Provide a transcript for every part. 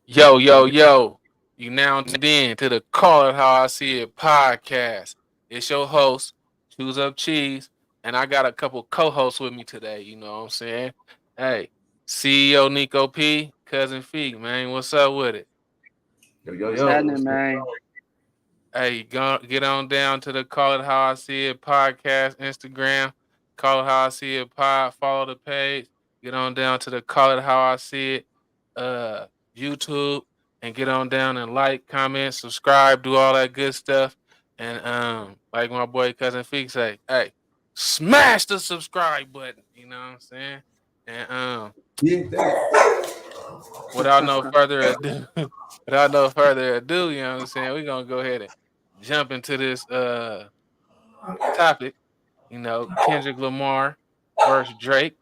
Yo, yo, yo. You now tuned in to the Call It How I See It podcast. It's your host, Choose Up Cheese, and I got a couple co-hosts with me today, you know what I'm saying? Hey, CEO Nico P, Cousin Feek, man, what's up with it? Yo, yo, What's yo. happening, man? Hey, get on down to the Call It How I See It podcast, Instagram, Call It How I See It pod, follow the page, get on down to the Call It How I See It uh YouTube and get on down and like, comment, subscribe, do all that good stuff. And like my boy cousin Feek say, hey, smash the subscribe button. You know what I'm saying? And Dig that. without no further ado, without no further ado, you know what I'm saying? We're gonna go ahead and jump into this topic. You know, Kendrick Lamar versus Drake.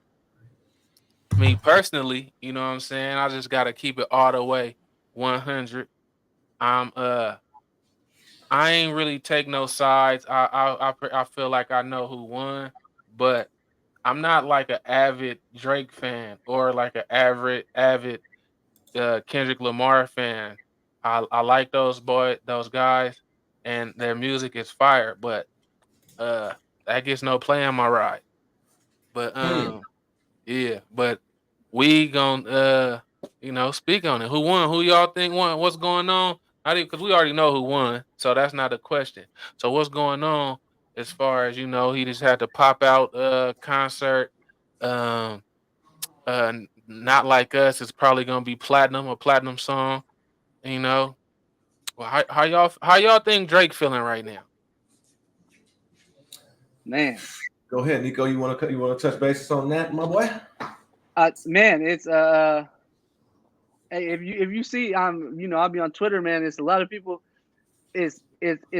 Me personally, you know what I'm saying? I just gotta keep it all the way 100. I'm I ain't really take no sides. I feel like I know who won, but I'm not like an avid Drake fan or like an avid Kendrick Lamar fan. I like those guys and their music is fire, but uh that gets no play on my ride. But Hmm. yeah, but we gon' speak on it. Who won? Who y'all think won? What's going on? Because we already know who won, so that's not a question. So what's going on as far as he just had to pop out concert. Um Not Like Us is probably gonna be platinum, a platinum song, you know. Well, how y'all think Drake feeling right now? Man, Go ahead, Nico. You wanna touch bases on that, my boy? it's hey, if you see, I'll be on Twitter, man. It's a lot of people. It's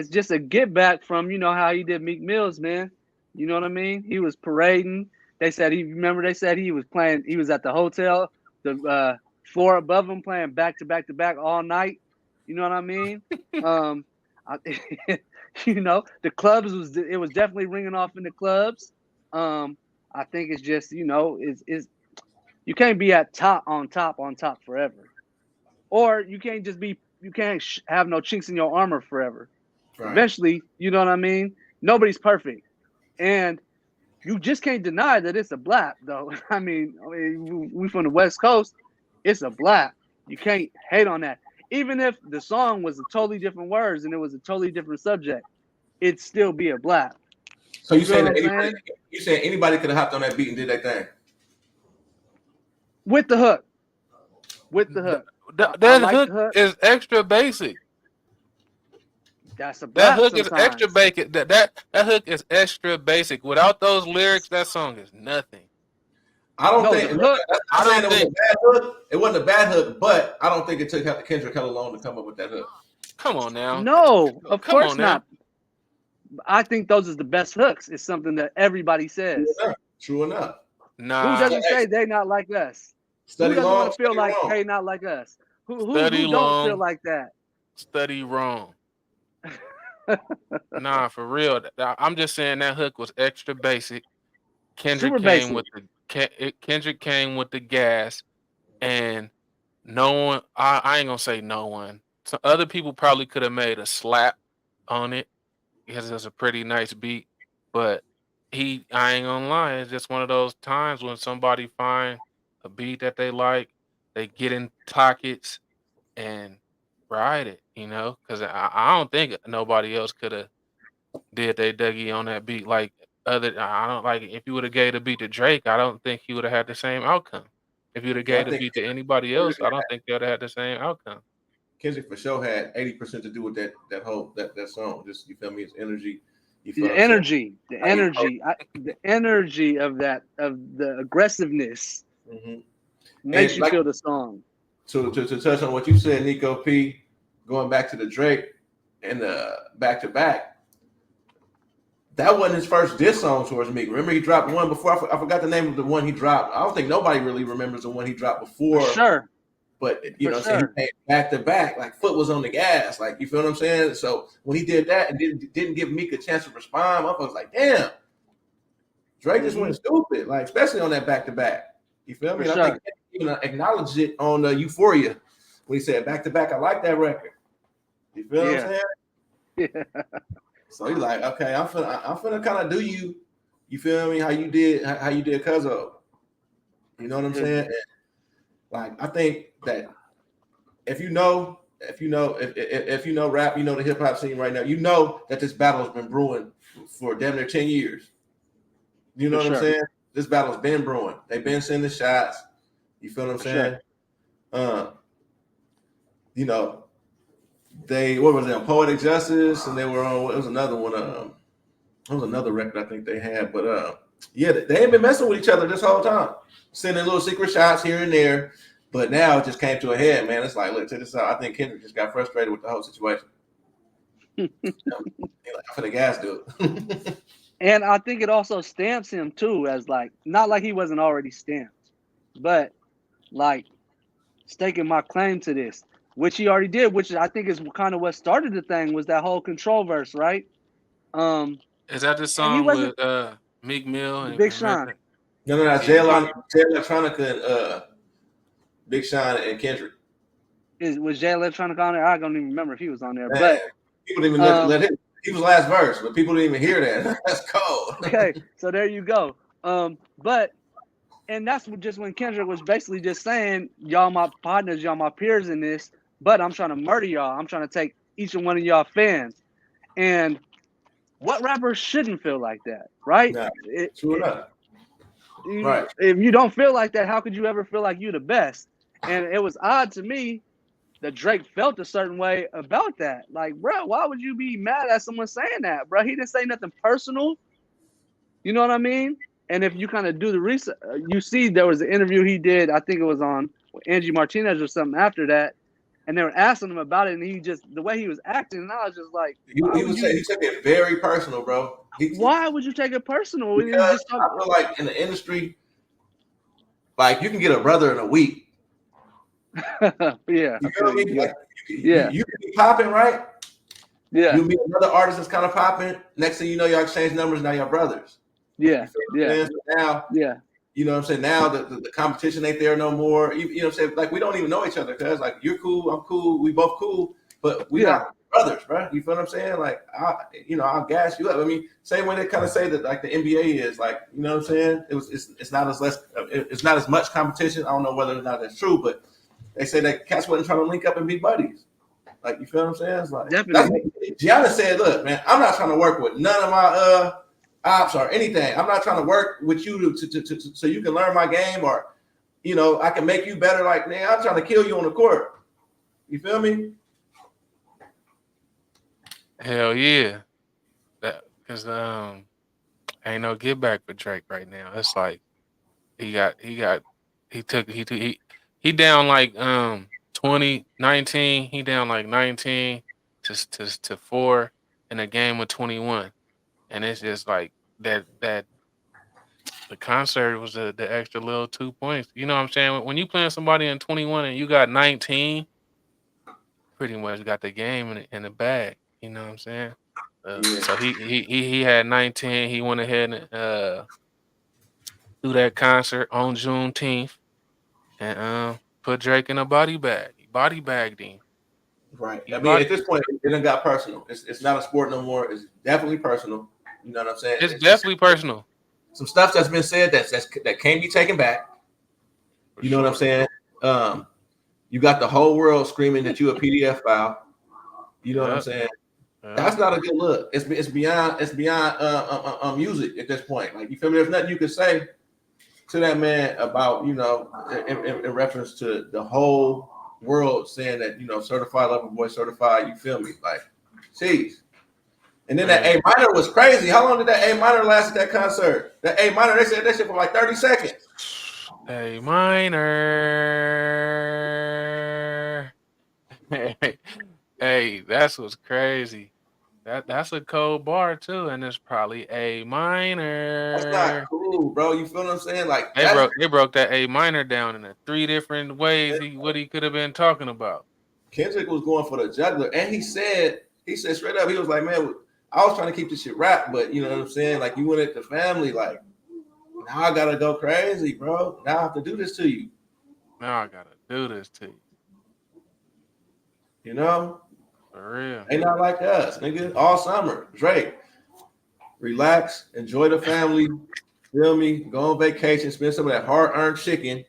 just a get back from how he did Meek Mills, man. You know what I mean? He was parading. They said he was playing. He was at the hotel, the floor above him, playing back to back to back all night. You know what I mean? Um, I, the clubs was definitely ringing off in the clubs. I think it's just is you can't be at top forever, or you can't have no chinks in your armor forever. Right. Eventually, you know what I mean. Nobody's perfect, and you just can't deny that it's a blap, though. We from the West Coast, it's a blap. You can't hate on that. Even if the song was a totally different words and it was a totally different subject, it'd still be a blap. So You you feel saying what that I'm anybody saying? you saying anybody could have hopped on that beat and did that thing? With the hook, with the hook. I That like the hook hook. is extra basic. That's a That blap hook is extra sometimes. basic. That hook is extra basic. Without those lyrics, that song is nothing. I don't No, think the hook. that's I not saying don't it was a think. bad hook. It wasn't a bad hook, but I don't think it took Kendrick hella long to come up with that hook. Come on now. No, of Come course on now. not. I think those is the best hooks. It's something that everybody True says. enough. True enough. Who Nah. doesn't say they not like us? Who Study doesn't want long, to feel study like wrong. they not like us? Who Study don't feel long, like that? study wrong. Nah, for real. I'm just saying that hook was extra basic. Super basic. Kendrick came with the gas, and no one. I ain't gonna say no one. So other people probably could have made a slap on it because it's a pretty nice beat. But I ain't gonna lie, it's just one of those times when somebody find a beat that they like, they get in pockets and ride it, because I don't think nobody else could have did they Dougie on that beat like I don't like if you would have gave the beat to Drake, I don't think he would have had the same outcome. If you'd have Yeah, I gave the think beat to anybody else, Kendrick I don't think they would have had the same outcome. Kendrick for sure had 80% to do with that whole that song. Just you feel me? His energy. You feel The what I'm saying? energy, the How he energy, the energy of the aggressiveness hmm makes And you like feel the song. to touch on what you said, Nico P, going back to the Drake and the back to back. That wasn't his first diss song towards me. Remember, he dropped one before. I forgot the name of the one he dropped. I don't think nobody really remembers the one he dropped For before. sure, But you for know, what I'm saying sure. he came back to back, like foot was on the gas, like you feel what I'm saying. So when he did that and didn't give Meek a chance to respond, I was like, damn, Drake just Hmm. went stupid, like especially on that back to back. You feel For me? And I think sure. he even acknowledged it on Euphoria. when he said back to back. I like that record. You feel what I'm saying? Yeah. So he's like, okay, I'm finna kind of do you. You feel me? How you did Cuzzo. You know what I'm saying? And, like, I think that if you know rap, you know the hip hop scene right now, you know that this battle has been brewing for damn near 10 years. You know what I'm saying? This battle's been brewing. They've been sending shots. You feel what I'm saying? You know, what was it, Poetic Justice, and they were on, it was another one, it was another record I think they had, but yeah, they ain't been messing with each other this whole time, sending little secret shots here and there, but now it just came to a head, man. It's like, look, check this out. I think Kendrick just got frustrated with the whole situation. Like, I'm finna gas dude. And I think it also stamps him too, as like, not like he wasn't already stamped, but like staking my claim to this, which he already did, which I think is kind of what started the thing, was that whole control verse, right? Is that the And he song wasn't with Meek Mill and Big Sean. No, Jay Electronica and Big Sean and Kendrick. Was Jay Electronica on there? I don't even remember if he was on there, Man, but people didn't even let him. He was last verse, but people didn't even hear that. That's cold. Okay, so there you go. But and that's just when Kendrick was basically just saying, y'all my partners, y'all my peers in this, but I'm trying to murder y'all. I'm trying to take each and one of y'all fans. And what rapper shouldn't feel like that, right? Nah, true enough. Right. If you don't feel like that, how could you ever feel like you the best? And it was odd to me that Drake felt a certain way about that. Like, bro, why would you be mad at someone saying that, bro? He didn't say nothing personal. You know what I mean? And if you kind of do the research, you see there was an interview he did. I think it was on Angie Martinez or something after that. And they were asking him about it, and he just, the way he was acting, and I was just like, he took it very personal, bro. Why would you take it personal? Because I feel like in the industry, like, you can get a brother in a week. Yeah. You feel me? Yeah. Like, you can be popping, right? Yeah. You'll meet another artist that's kind of popping. Next thing you know, y'all exchange numbers. Now y'all brothers. Yeah. So now, you know what I'm saying? Now the competition ain't there no more. You know what I'm saying? Like, we don't even know each other, because like, you're cool, I'm cool, we both cool, but we not brothers, bro. You feel what I'm saying? Like, I'll gas you up. I mean, same way they kind of say that, like, the NBA is, like, you know what I'm saying? It's not as much competition. I don't know whether or not that's true, but they say that cats wasn't trying to link up and be buddies. Like, you feel what I'm saying? It's like, definitely. Gianna said, look, man, I'm not trying to work with none of my ops or anything. I'm not trying to work with you to so you can learn my game, or, you know, I can make you better. Like, man, I'm trying to kill you on the court. You feel me? Hell yeah. That, because ain't no get back for Drake right now. It's like he down like 2019, he down like 19 to 4 in a game of 21. And it's just like that the concert was the extra little 2 points. You know what I'm saying? When you playing somebody in 21 and you got 19, pretty much got the game in the bag. You know what I'm saying? So he had 19. He went ahead and do that concert on Juneteenth and put Drake in a body bag. He body bagged him. Right. I mean, at this point, it done got personal. It's not a sport no more. It's definitely personal. You know what I'm saying? It's definitely personal. Some stuff that's been said that can't be taken back. You know what I'm saying? You got the whole world screaming that you a PDF file. You know what I'm saying? That's not a good look. It's beyond music at this point. Like, you feel me? There's nothing you can say to that man about, you know, in reference to the whole world saying that, you know, certified lover boy, certified. You feel me? Like, jeez. And then that A minor was crazy. How long did that A minor last at that concert? That A minor, they said that shit for like 30 seconds. A minor. Hey, that's what's crazy. That's a cold bar too, and it's probably A minor. That's not cool, bro. You feel what I'm saying? Like, they broke that A minor down in 3 different ways. What he could have been talking about. Kendrick was going for the juggler, and he said straight up, he was like, man, I was trying to keep this shit rap, but you know what I'm saying? Like, you went at the family, like, now I gotta go crazy, bro. Now I have to do this to you. Now I gotta do this to you. You know, For real. they not like us, nigga. All summer, Drake, relax, enjoy the family. Feel me? Go on vacation, spend some of that hard-earned chicken.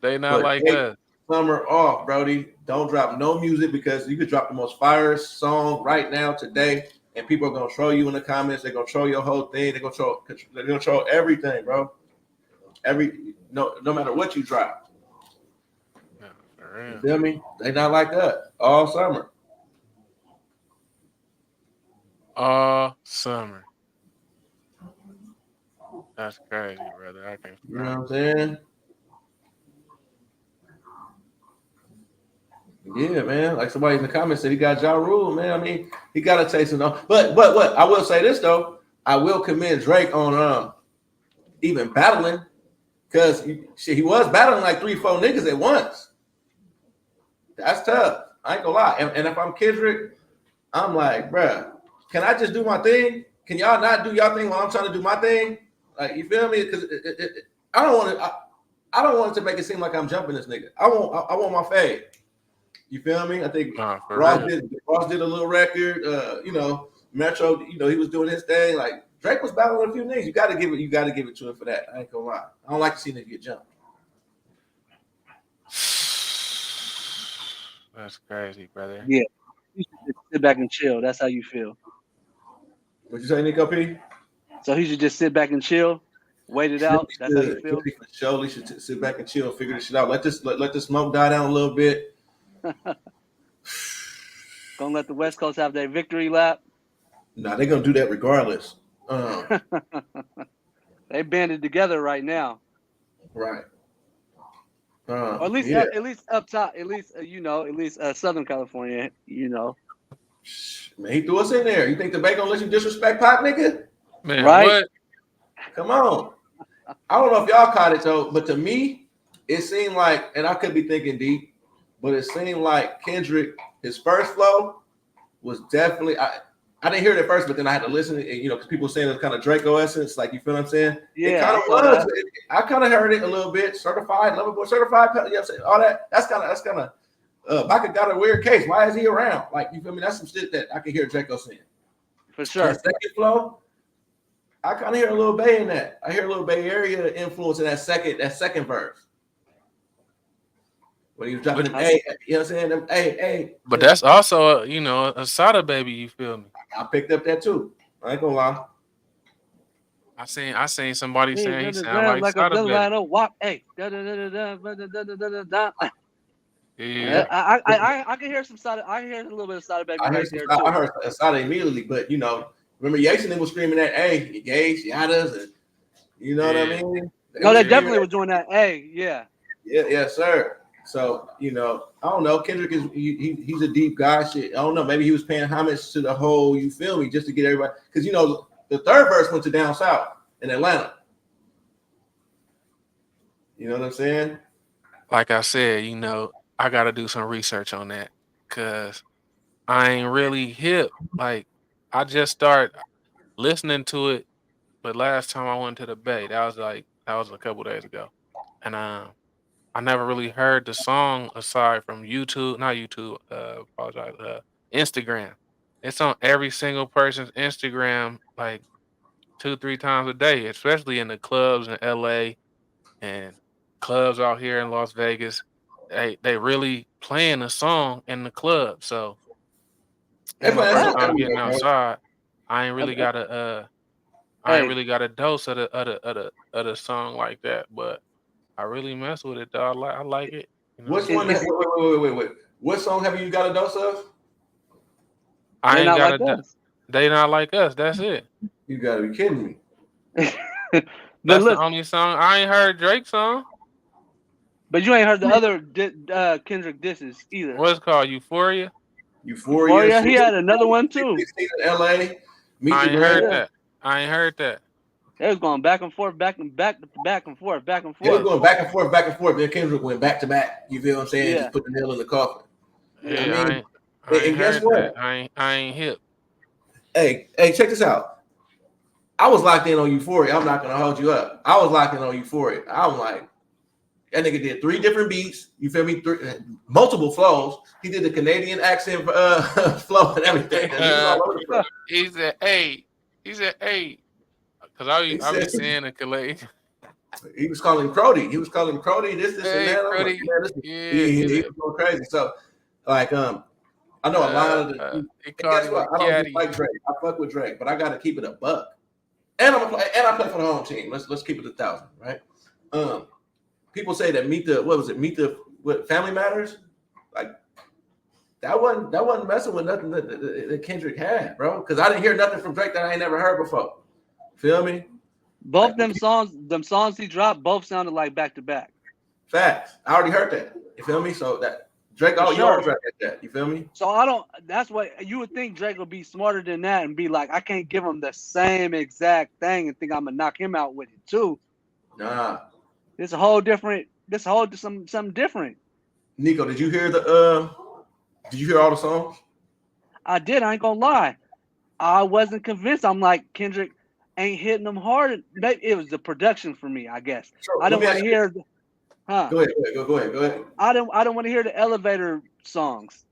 They not But like take us. summer off, Brody. Don't drop no music because you could drop the most fire song right now today, and people are gonna troll you in the comments. They're gonna troll your whole thing. They're gonna troll everything, bro. No matter what you drop. Yeah, for You real. feel me? They not like that all summer. All summer. That's crazy, brother. I can't You know front. what I'm saying? Yeah, man. Like somebody in the comments said he got Ja Rule, man. I mean, he got a taste of no. But what? I will say this though. I will commend Drake on even battling because he was battling like 3-4 niggas at once. That's tough. I ain't gonna lie. And if I'm Kendrick, I'm like, bruh, can I just do my thing? Can y'all not do y'all thing while I'm trying to do my thing? Like, you feel me? Because I don't want to. I don't want it to make it seem like I'm jumping this nigga. I want my fade. You feel me? I think Nah, for Ross real. did a little record. Metro, he was doing his thing. Like Drake was battling a few niggas. You got to give it to him for that. I ain't gonna lie. I don't like to see niggas get jumped. That's crazy, brother. Yeah, you should just sit back and chill. That's how you feel. What you say, Nico P? So he should just sit back and chill, wait it out. That's how you feel. For sure, he should sit back and chill, figure this shit out. Let the smoke die down a little bit. Gonna let the West Coast have their victory lap. Nah, they're gonna do that regardless. They banded together right now. Right. Or at least, yeah. at least up top, at least Southern California. Man, he threw us in there. You think the Bay gonna let you disrespect Pop, nigga? Man, Right? what? Come on. I don't know if y'all caught it though, but to me, it seemed like, and I could be thinking deep, but it seemed like Kendrick, his first flow was definitely. I didn't hear it at first, but then I had to listen. And, because people were saying it's kind of Draco essence, like you feel what I'm saying? Yeah, it kind of was. I kind of heard it a little bit. Certified, Lover Boy, certified. You know what I'm saying? All that. That's kind of. Baka got a weird case. Why is he around? Like you feel me? That's some shit that I can hear Draco saying. For sure. That second flow, I kind of hear a little Bay in that. I hear a little Bay Area influence in that second verse. When he was dropping them, hey, you know what I'm saying? Them, hey. But that's also a Sada baby. You feel me? I picked up that too. I ain't gonna lie. I seen somebody saying he sound like a Sada baby. walk. Hey, yeah. I can hear some Sada. I hear a little bit of Sada baby right there too. I heard Sada immediately, but remember Yason was screaming that, hey, gays, yadas, and you know what I mean? They definitely were doing that. Hey, yeah. Yeah, yes, sir. So, I don't know. Kendrick is he's a deep guy. Shit. I don't know. Maybe he was paying homage to the whole, you feel me, just to get everybody. Because the third verse went to down south in Atlanta. You know what I'm saying? Like I said, I gotta do some research on that because I ain't really hip. Like I just start listening to it, but last time I went to the Bay, that was a couple days ago, and I never really heard the song aside from YouTube, not YouTube. Apologize. Instagram. It's on every single person's Instagram like 2-3 times a day, especially in the clubs in LA and clubs out here in Las Vegas. They really playing the song in the club. So They it's my play that first song time getting everywhere, bro. outside. I ain't really got a dose of the song like that, but I really mess with it though. I like it. Which one? Wait. What song have you got a dose of? I ain't got like us. They not like us. That's it. You gotta be kidding me. That's the only song. I ain't heard Drake's song. But you ain't heard the other Kendrick disses either. What's it called? Euphoria? Euphoria. He had another one too. In LA. I ain't heard that. They was going back and forth, back and forth. They was going back and forth. Then Kendrick went back to back. You feel what I'm saying? Yeah. Just put the nail in the coffin. Yeah, I mean, guess what? I ain't hip. Hey, check this out. I was locked in on Euphoria. I'm not gonna hold you up. I was locked in on Euphoria. I'm like, That nigga did 3 different beats. You feel me? Multiple flows. He did the Canadian accent flow and everything. And he was all over the place. He said, "Hey," because I be seeing a collate. He was calling Crody. He was calling Crody this, Hey, and that. Crody. Like, man, He he was going crazy. So, like, I know a lot of the. Guess what? I don't just like Drake. I fuck with Drake, but I got to keep it a buck. And I play for the home team. Let's keep it 1,000, right? People say that Meet the Family Matters, like that wasn't messing with nothing that Kendrick had, bro. Because I didn't hear nothing from Drake that I ain't never heard before. Feel me? Both them songs he dropped, both sounded like back to back. Facts. I already heard that. You feel me? So that Drake, you always Drake like that. You feel me? So that's what you would think Drake would be smarter than that and be like, I can't give him the same exact thing and think I'm gonna knock him out with it too. Nah. It's a whole different. Something different. Nico, did you hear all the songs? I did. I ain't gonna lie. I wasn't convinced. I'm like, Kendrick ain't hitting them hard. Maybe it was the production for me, I guess. So, I don't want to hear. Go ahead. I don't want to hear the elevator songs,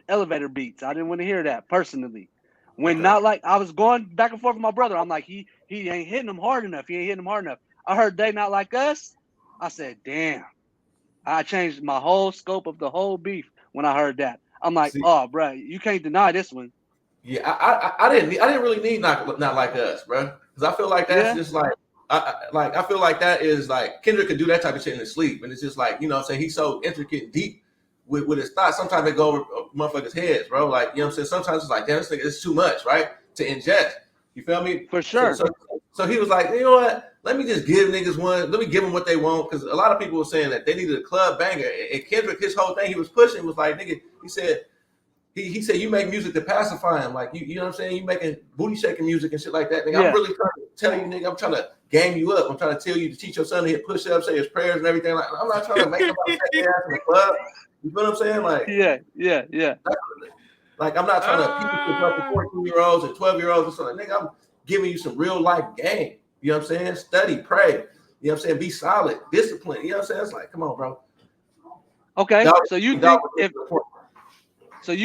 elevator beats. I didn't want to hear that personally. When not like I was going back and forth with my brother. I'm like, he ain't hitting them hard enough. He ain't hitting them hard enough. I heard They Not Like Us. I said, damn. I changed my whole scope of the whole beef when I heard that. I'm like, oh, bro, you can't deny this one. Yeah, I didn't really need Not Like Us, bro, because I feel like that's just like I feel like that is like Kendrick could do that type of shit in his sleep, and it's just like, you know what I'm saying, he's so intricate and deep with his thoughts. Sometimes they go over motherfuckers' heads, bro. Like, you know what I'm saying. Sometimes it's like, damn, this nigga is too much, right, to ingest. You feel me? For sure. So he was like, you know what? Let me just give niggas one. Let me give them what they want, because a lot of people were saying that they needed a club banger. And Kendrick, his whole thing he was pushing was like, nigga, he said you make music to pacify him. Like, you know what I'm saying? You making booty shaking music and shit like that. Nigga, yeah. I'm really trying to tell you, nigga, I'm trying to game you up. I'm trying to tell you to teach your son to hit push-ups, say his prayers and everything. Like, I'm not trying to make nobody take their ass in the club. You feel what I'm saying? Like, yeah. Like, I'm not trying to keep it up to 14-year-olds and 12-year-olds or something. Nigga, I'm giving you some real life game. You know what I'm saying? Study, pray. You know what I'm saying? Be solid, disciplined. You know what I'm saying? It's like, come on, bro. Okay, so you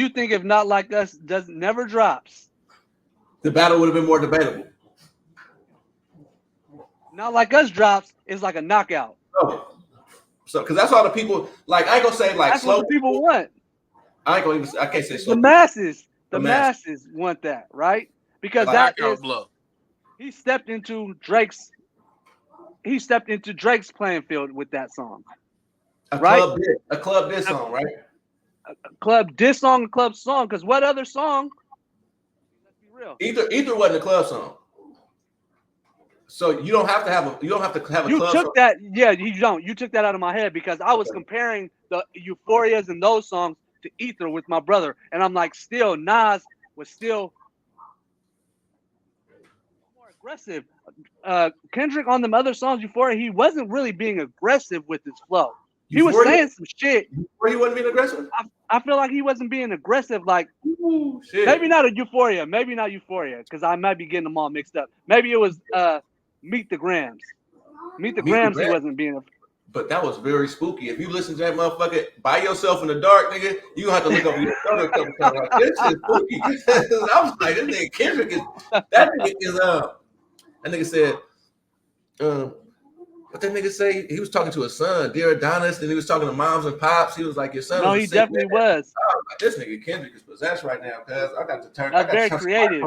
think if Not Like Us never drops, the battle would have been more debatable. Not Like Us drops is like a knockout. Oh. So, because that's all the people like. I ain't gonna say like that's slow what the people want. I can't say slow. The masses want that, right? Because like that is blow. He stepped into Drake's playing field with that song. A club diss song, right? A club diss song, a club song. Because what other song? Let's be real. Either wasn't a club song. So you don't have to have a club You took song. that, yeah. You don't. You took that out of my head because I was comparing the Euphorias and those songs to Ether with my brother, and I'm like, still Nas was still more aggressive. Kendrick on them other songs, Euphoria, he wasn't really being aggressive with his flow. He was saying some shit. Where he wasn't being aggressive? I feel like he wasn't being aggressive. Like, shit. Maybe not Euphoria, because I might be getting them all mixed up. Maybe it was Meet the Grams. Meet the Grams, he wasn't being. But that was very spooky. If you listen to that motherfucker by yourself in the dark, nigga, you gonna have to look over your shoulder a couple times. Like, this is spooky. I was like, this nigga Kendrick is that nigga said, what that nigga say? He was talking to his son, Dear Adonis, and he was talking to moms and pops. He was like, your son. No, he definitely was. Like, this nigga Kendrick is possessed right now, cuz I got to turn. That's very creative.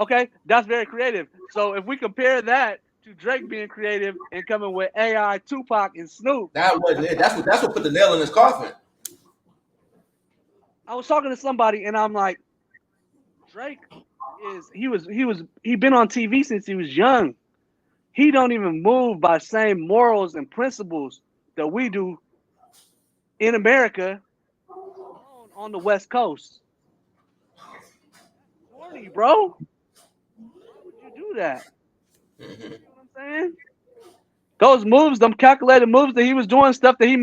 Okay, that's very creative. So if we compare that to Drake being creative and coming with AI, Tupac, and Snoop, that wasn't it. That's what put the nail in his coffin. I was talking to somebody and I'm like, Drake he been on TV since he was young. He don't even move by same morals and principles that we do in America on the West Coast. Corny, bro. Why would you do that? You know what I'm saying? Those moves, them calculated moves that he was doing, stuff that he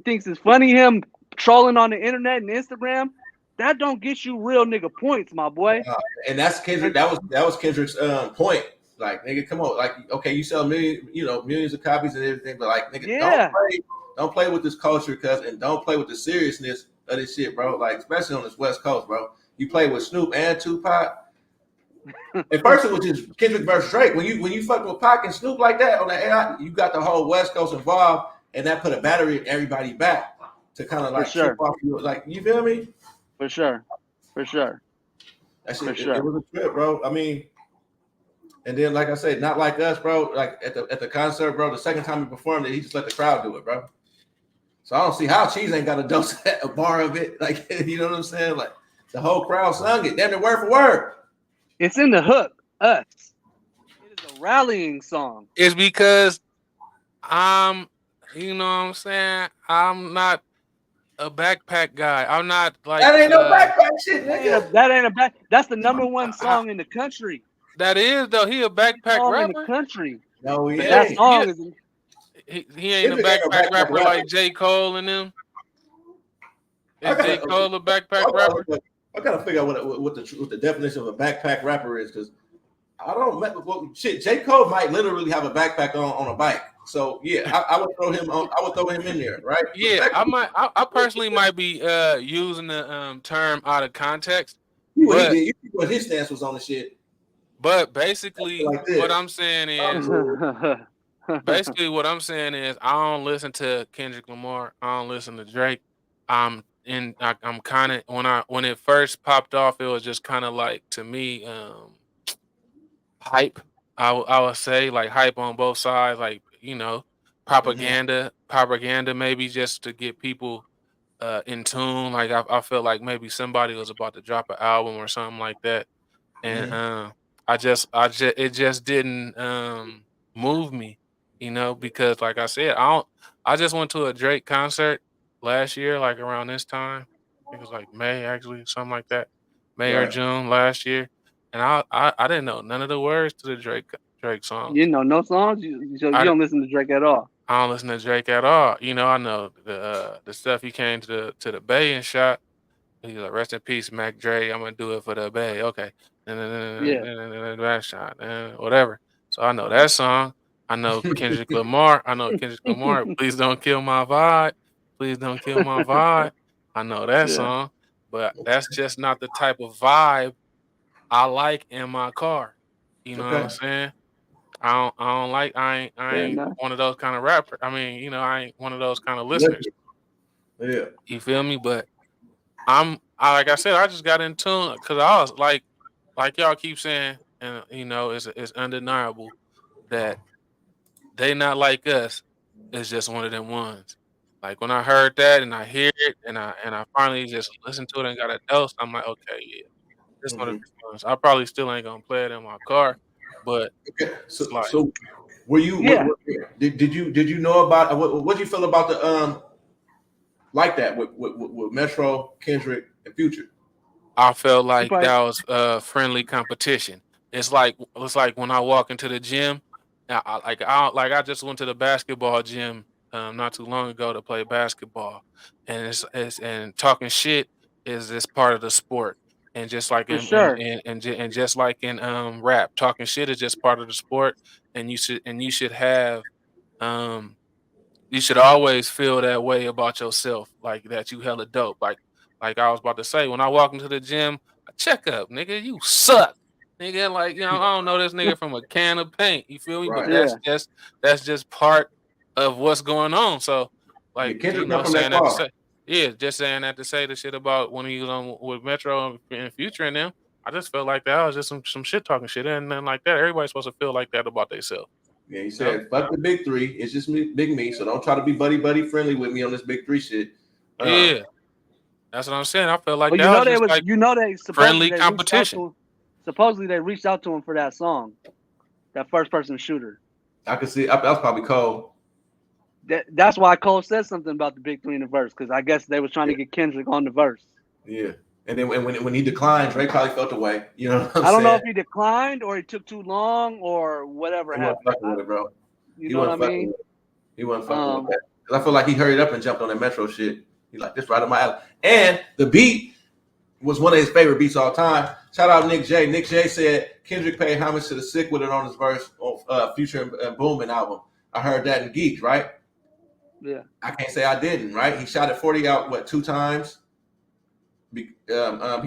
thinks is funny, him trolling on the internet and Instagram, that don't get you real nigga points, my boy. And that's Kendrick. That was Kendrick's point. Like, nigga, come on. Like, okay, you sell millions of copies and everything, but like, nigga, Yeah. don't play with this culture, and don't play with the seriousness of this shit, bro. Like, especially on this West Coast, bro. You play with Snoop and Tupac. At first, it was just Kendrick versus Drake. When you fuck with Pac and Snoop like that on the AI, you got the whole West Coast involved, and that put a battery in everybody back to kind of like trip off you. Like, you feel me? For sure. That shit, it was a trip, bro. I mean, and then like I said, not like us, bro. Like at the concert, bro. The second time he performed it, he just let the crowd do it, bro. So I don't see how Cheese ain't got a dose a bar of it. Like, you know what I'm saying? Like the whole crowd sung it, damn near word for word. It's in the hook. Us. It is a rallying song. It's because you know what I'm saying? I'm not a backpack guy. I'm not like that ain't no backpack shit, nigga. That ain't a back. That's the #1 song in the country. That is though. He a backpack song rapper in the country. No, he But ain't. that song is. He ain't a backpack rapper like J. Cole and them. Is J. Cole a backpack rapper? I gotta figure out what the definition of a backpack rapper is, because I don't shit. J. Cole might literally have a backpack on a bike. So yeah, I would throw him on. I would throw him in there, right? Yeah, I personally might be using the term out of context. What he did, what his stance was on the shit. But basically, what I'm saying is, I don't listen to Kendrick Lamar. I don't listen to Drake. I'm kind of when it first popped off, it was just kind of like, to me, hype. I would say like hype on both sides, like, propaganda maybe just to get people in tune. Like I felt like maybe somebody was about to drop an album or something like that, and it just didn't move me, because like I said, I just went to a Drake concert last year, like around this time. I think it was like May, actually, something like that, May or June last year, and I didn't know none of the words to the Drake songs. You know no songs. You don't listen to Drake at all. I don't listen to Drake at all. I know the stuff he came to the Bay and shot. He's like, rest in peace, Mac Dre. I'm gonna do it for the Bay. Okay. That shot, whatever. So I know that song. I know Kendrick Lamar. Please don't kill my vibe. Please don't kill my vibe. I know that song, but that's just not the type of vibe I like in my car. You know what I'm saying? I ain't one of those kind of rapper. I mean, I ain't one of those kind of listeners. Yeah. You feel me? But like I said, I just got in tune because I was like y'all keep saying, and it's undeniable that they not like us. It's just one of them ones. Like when I heard that and I hear it and I finally just listened to it and got a dose, I'm like, okay, yeah, this one of them ones. I probably still ain't gonna play it in my car, but so were you? Yeah. Did you know about what do you feel about the like that with Metro, Kendrick, and Future? I felt like that was friendly competition. It's like when I walk into the gym. I just went to the basketball gym not too long ago to play basketball, and and talking shit is this part of the sport. And just like just like in rap, talking shit is just part of the sport, and you should have um you should always feel that way about yourself, like that you hella dope. Like I was about to say, when I walk into the gym, a checkup, nigga, you suck. Nigga, like, I don't know this nigga from a can of paint. You feel me? Right. But that's just part of what's going on. So, like, saying that to say, just saying that to say the shit about when he was on with Metro and Future and them. I just felt like that was just some shit talking shit and nothing like that. Everybody's supposed to feel like that about themselves. Yeah, he said, fuck the big three. It's just me, big me. So don't try to be buddy friendly with me on this big three shit. Yeah. That's what I'm saying. I felt like they friendly competition. Supposedly they reached out to him for that song, that first person shooter. I could see. That was probably Cole. That's why Cole said something about the big three in the verse, because I guess they was trying to get Kendrick on the verse. Yeah. And then when he declined, Drake probably felt the way. You know what I'm saying? I don't know if he declined or he took too long or whatever happened. Fucking with it, bro. You know what I mean? He wasn't fucking with that. Because I feel like he hurried up and jumped on that Metro shit. He's like, this right up my alley. And the beat, was one of his favorite beats all time. Shout out Nick J. Nick J said Kendrick paid homage to the Sick with it on his verse on Future and Booming album. I heard that in Geeks, right? Yeah. I can't say I didn't, right? He shot at 40 out, 2 times? He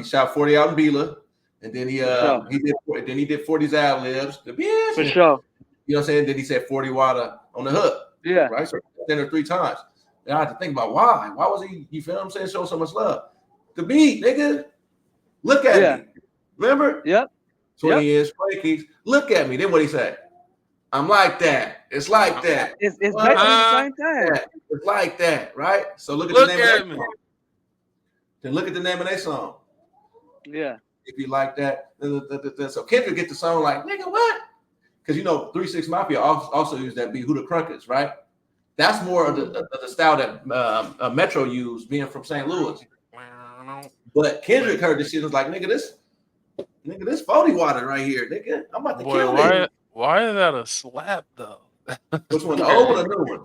shot 40 out in Bila, and then he did 40's ad libs. The bitch, For sure. You know what I'm saying? Then he said 40 water on the hook. Yeah. Right? So then 3 times. And I had to think about why. Why was he, you feel what I'm saying, show so much love? The beat, nigga. Look at me. Remember? Yep. 20 years, Frankies. Look at me. Then what he said? I'm like that. It's like that. It's basically the same thing. It's like that, right? So look at the name of that song. Then look at the name of that song. Yeah. If you like that. So Kendrick get the song like, nigga, what? Because, you know, 3 6 Mafia also used that beat, Who the Crunkets, right? That's more of the style that Metro used, being from St. Louis. But Kendrick heard this shit and was like, nigga, this 40 water right here, nigga. I'm about to kill it. Why is that a slap, though? Which one, the old one or the new one?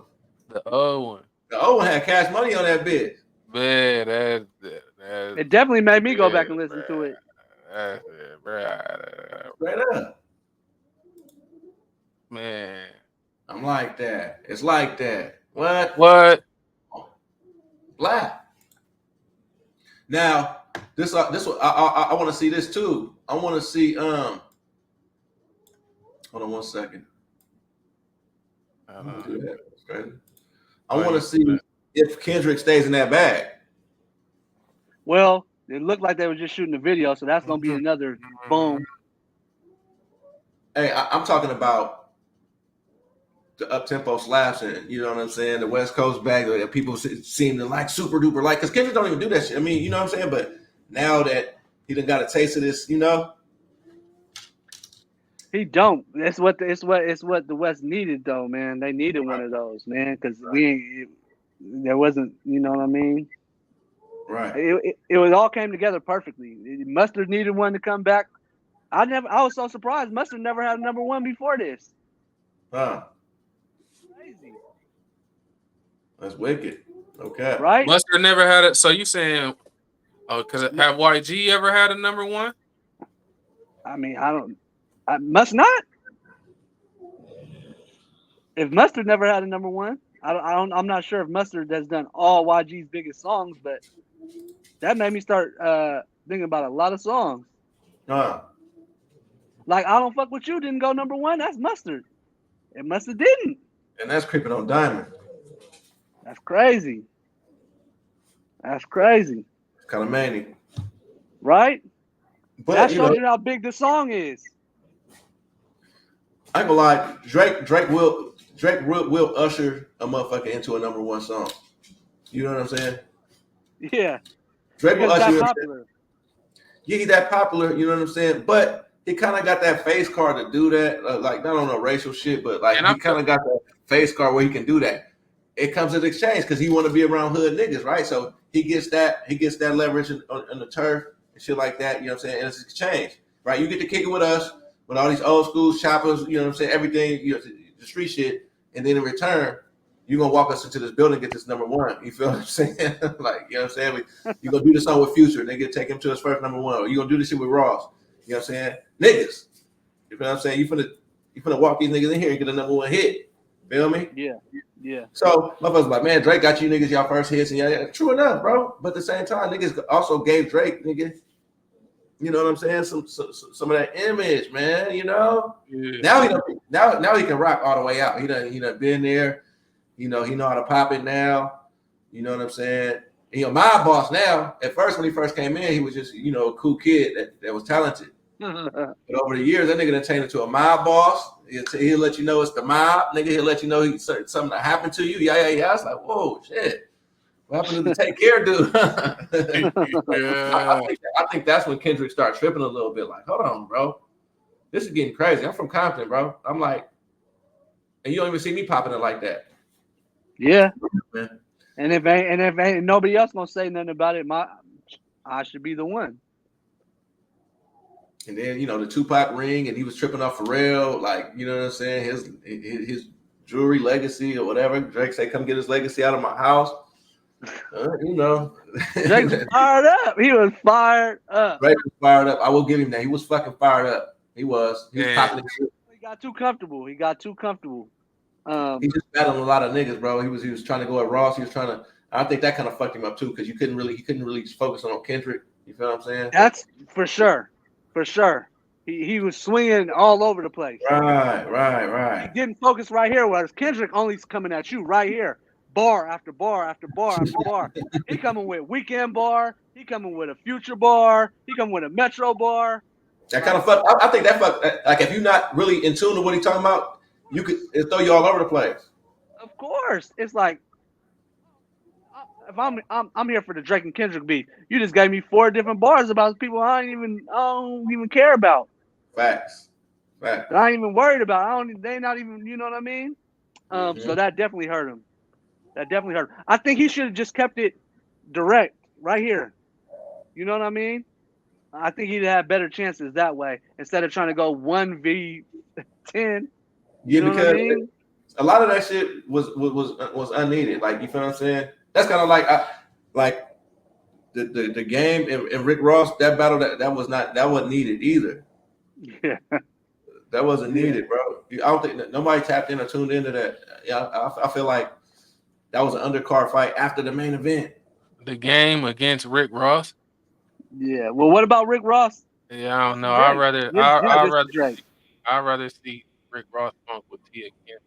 The old one. The old one had Cash Money on that bitch. Man, it definitely made me go back and listen to it. Straight up. Man. I'm like that. It's like that. What? Black. Now, this I want to see this too. I want to see hold on one second. I want to see if Kendrick stays in that bag. Well, it looked like they were just shooting a video, so that's gonna be another boom. Hey, I'm talking about the up-tempo slaps and, you know what I'm saying, the West Coast bag that people seem to like super duper like, because Kendrick don't even do that shit. I mean, you know what I'm saying? But now that he done got a taste of this, you know, he don't. It's what the West needed, though, man. They needed one of those, man, because there wasn't, you know what I mean? Right. It all came together perfectly. Mustard needed one to come back. I was so surprised. Mustard never had a number 1 before this. Huh. Crazy. That's wicked. Okay. Right? Mustard never had it. So you saying, because have YG ever had a number 1? I mean, I must not. If Mustard never had a number 1, I'm not sure if Mustard has done all YG's biggest songs, but that made me start thinking about a lot of songs. Like I Don't Fuck With You didn't go number 1. That's Mustard. It Mustard didn't. And that's Creeping on Diamond. That's crazy. That's crazy. It's kind of manny. Right? But that shows you how big the song is. I ain't gonna lie, Drake will usher a motherfucker into a number 1 song. You know what I'm saying? Yeah. Drake will usher. That popular. Yeah, he's that popular. You know what I'm saying? But he kind of got that face card to do that. Like not on no racial shit, but like he kind of got that face card where he can do that. It comes at exchange because he want to be around hood niggas, right? So he gets that leverage on the turf and shit like that. You know what I'm saying? And it's exchange, right? You get to kick it with us, with all these old school shoppers. You know what I'm saying? Everything, you know, the street shit, and then in return, you're gonna walk us into this building and get this number 1. You feel what I'm saying? Like, you know what I'm saying? You gonna do this song with Future, nigga, take him to his first number 1, or you gonna do this shit with Ross. You know what I'm saying? Niggas. You feel what I'm saying? You finna walk these niggas in here and get a number 1 hit. Feel me? Yeah. So motherfuckers like, man, Drake got you niggas y'all first hits, and yeah, true enough, bro. But at the same time, niggas also gave Drake, nigga, you know what I'm saying? Some of that image, man. You know. Yeah. Now he can rock all the way out. He done been there. You know, he know how to pop it now. You know what I'm saying? You know, my boss now. At first, when he first came in, he was just, you know, a cool kid that was talented. But over the years, that nigga done changed into a mob boss. He'll let you know it's the mob, nigga. He'll let you know something that happened to you. Yeah. I was like, whoa, shit. What happened to the take care dude? Yeah. I think that's when Kendrick started tripping a little bit. Like, hold on, bro. This is getting crazy. I'm from Compton, bro. I'm like, and you don't even see me popping it like that. Yeah. Man. And if ain't nobody else gonna say nothing about it, I should be the one. And then, you know, the Tupac ring, and he was tripping off Pharrell, like, you know what I'm saying? His jewelry legacy or whatever. Drake say, come get his legacy out of my house. You know, Drake was fired up. He was fired up. Drake was fired up. I will give him that. He was fucking fired up. He was popping his shit. He got too comfortable. He He just battling a lot of niggas, bro. He was trying to go at Ross. He was trying to. I think that kind of fucked him up too, because he couldn't really focus on Kendrick. You feel what I'm saying? That's for sure. He was swinging all over the place. Right. He didn't focus right here, whereas Kendrick only's coming at you right here, bar after bar after bar after bar. He coming with Weekend bar. He coming with a Future bar. He coming with a Metro bar. That kind of fuck. I think that fuck. Like if you're not really in tune to what he's talking about, it'll throw you all over the place. Of course, it's like if I'm here for the Drake and Kendrick beat. You just gave me 4 different bars about people I don't even care about. Facts. I ain't even worried about. They not even. You know what I mean? So that definitely hurt him. I think he should have just kept it direct right here. You know what I mean? I think he'd have better chances that way instead of trying to go 1v10. Yeah, because I mean? A lot of that shit was unneeded. Like, you feel what I'm saying? That's kind of like the game and Rick Ross, that battle that wasn't needed either. Yeah, that wasn't needed, bro. I don't think nobody tapped in or tuned into that. Yeah, I feel like that was an undercard fight after the main event. The game against Rick Ross. Yeah. Well, what about Rick Ross? Yeah, I don't know. I'd rather Drake. I'd rather see Rick Ross funk with Tia again.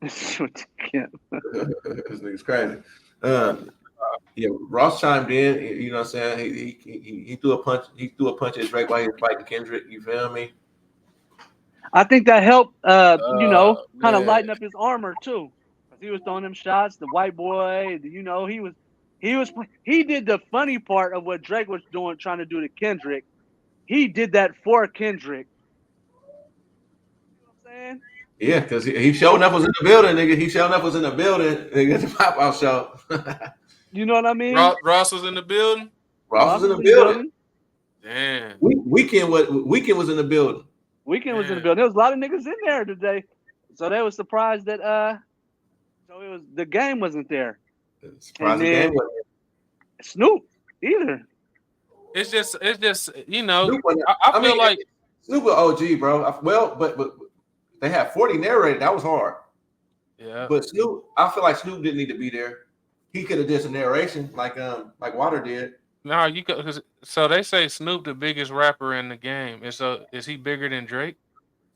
This nigga's crazy. Yeah, Ross chimed in. You know what I'm saying? He threw a punch. He threw a punch at Drake while he was fighting Kendrick. You feel me? I think that helped. Kind of lighten up his armor too. He was throwing them shots. The white boy. He did the funny part of what Drake was doing, trying to do to Kendrick. He did that for Kendrick. You know what I'm saying? Yeah, because he showing up was in the building, nigga. He showing up was in the building, nigga. The pop-out show. You know what I mean? Ross was in the building. Ross was in the building. Damn. Weekend was in the building. Weekend was in the building. There was a lot of niggas in there today, so they were surprised that so it was the game wasn't there. Surprised the game wasn't there. Snoop either. It's just you know. Snoop I feel like Snoop was OG, bro. But they had 40 narrated. That was hard. Yeah. But Snoop, I feel like Snoop didn't need to be there. He could have did some narration like Water did. No, you could. So they say Snoop the biggest rapper in the game. Is he bigger than Drake?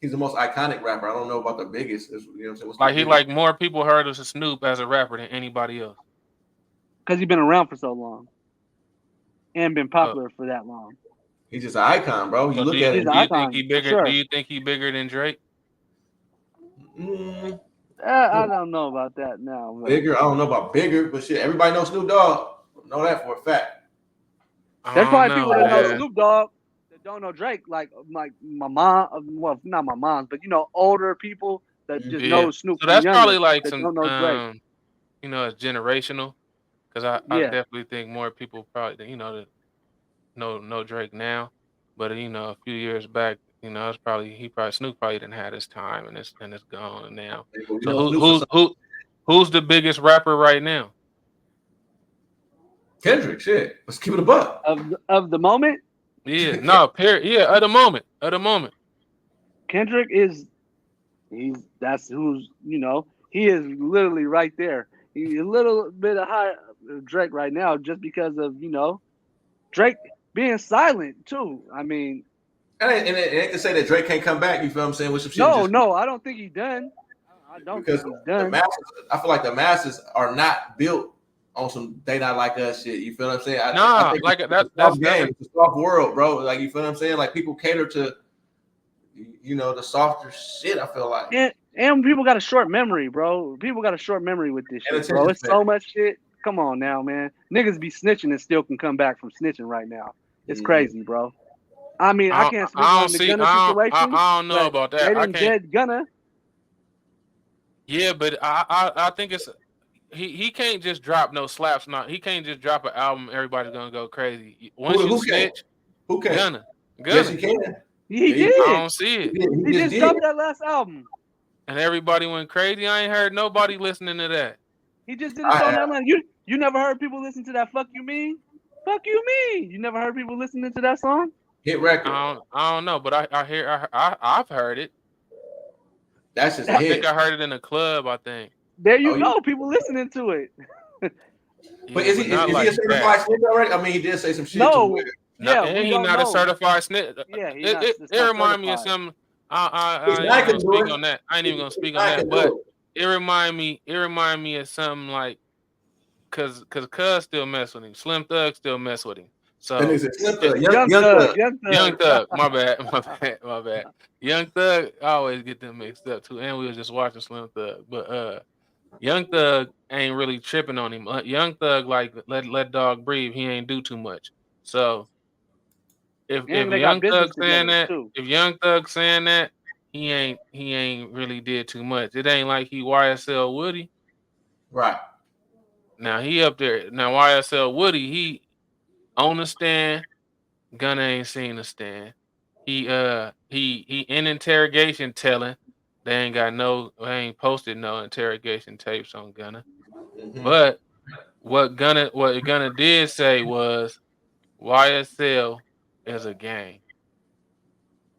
He's the most iconic rapper. I don't know about the biggest. You know what I'm saying? Like more people heard of Snoop as a rapper than anybody else. Because he's been around for so long and been popular for that long. He's just an icon, bro. You look at it. Do you think he bigger? Sure. Do you think he bigger than Drake? I don't know about that now. Bigger? I don't know about bigger, but shit, everybody knows Snoop Dogg. Know that for a fact. There's probably people that know Snoop Dogg that don't know Drake, like my mom. Well, not my mom, but older people that just know Snoop. So that's probably like some, it's generational. Because I definitely think more people probably, know Drake now, but a few years back, it's probably Snoop probably didn't have his time and it's gone now. So who's the biggest rapper right now? Kendrick, shit. Let's keep it a buck. Of the moment? Yeah, no, period. Yeah, at the moment. Kendrick that's who's, he is literally right there. He's a little bit higher Drake right now just because of, Drake being silent too. I mean, and it ain't to say that Drake can't come back, you feel what I'm saying? With some shit. No, I don't think he's done. I don't think he's done. I feel like the masses are not built on some they not like us shit. You feel what I'm saying? I think like that's game. It's a soft world, bro. Like, you feel what I'm saying? Like, people cater to the softer shit, I feel like. And people got a short memory, bro. People got a short memory with this shit, bro. It's so much shit. Come on now, man. Niggas be snitching and still can come back from snitching right now. It's crazy, bro. I mean, I can't speak on the Gunna situation. I don't know about that. They didn't dead Gunna. Yeah, but I think it's he can't just drop no slaps. He can't just drop an album. Everybody's gonna go crazy. Once you snitch, who can? Gunna. Yes, he can. He did. I don't see it. He just dropped that last album. And everybody went crazy. I ain't heard nobody listening to that. He just did it on that line. You You never heard people listen to that "Fuck You Mean"? Fuck you mean? You never heard people listening to that song? Hit record. I don't know, but I've heard it. That's just a I think hit. I heard it in a club. I think. There Oh, you go. People listening to it. but Yeah, but not is he a like that. certified snitch already? I mean, he did say some shit to where No. Not, Yeah, and we he don't not a know. certified snitch. Yeah, he It not. it, It's it not remind me of certified. some. Six I ain't Nine even can gonna do speak it. on that. I ain't even gonna 6 speak on 9 that. can do But it. it remind me. It remind me of something like cause Cuz still mess with him. Slim Thug still mess with him. And So it's a Slim it, Thug, Young young Thug, Thug. Young Young Thug. Thug, my bad, my bad, my bad. Young Thug, I always get them mixed up too. And we was just watching Slim Thug, but Young Thug ain't really tripping on him. Young Thug like let dog breathe. He ain't do too much. So if And they got Young business Thug saying together that, too. if Young Thug saying that, he ain't really did too much. It ain't like he YSL Woody. Right. Now he up there. Now YSL Woody, he on the stand. Gunna ain't seen the stand. He in interrogation telling they ain't got no they ain't posted no interrogation tapes on Gunna. Mm-hmm. But what Gunna did say was YSL is a gang.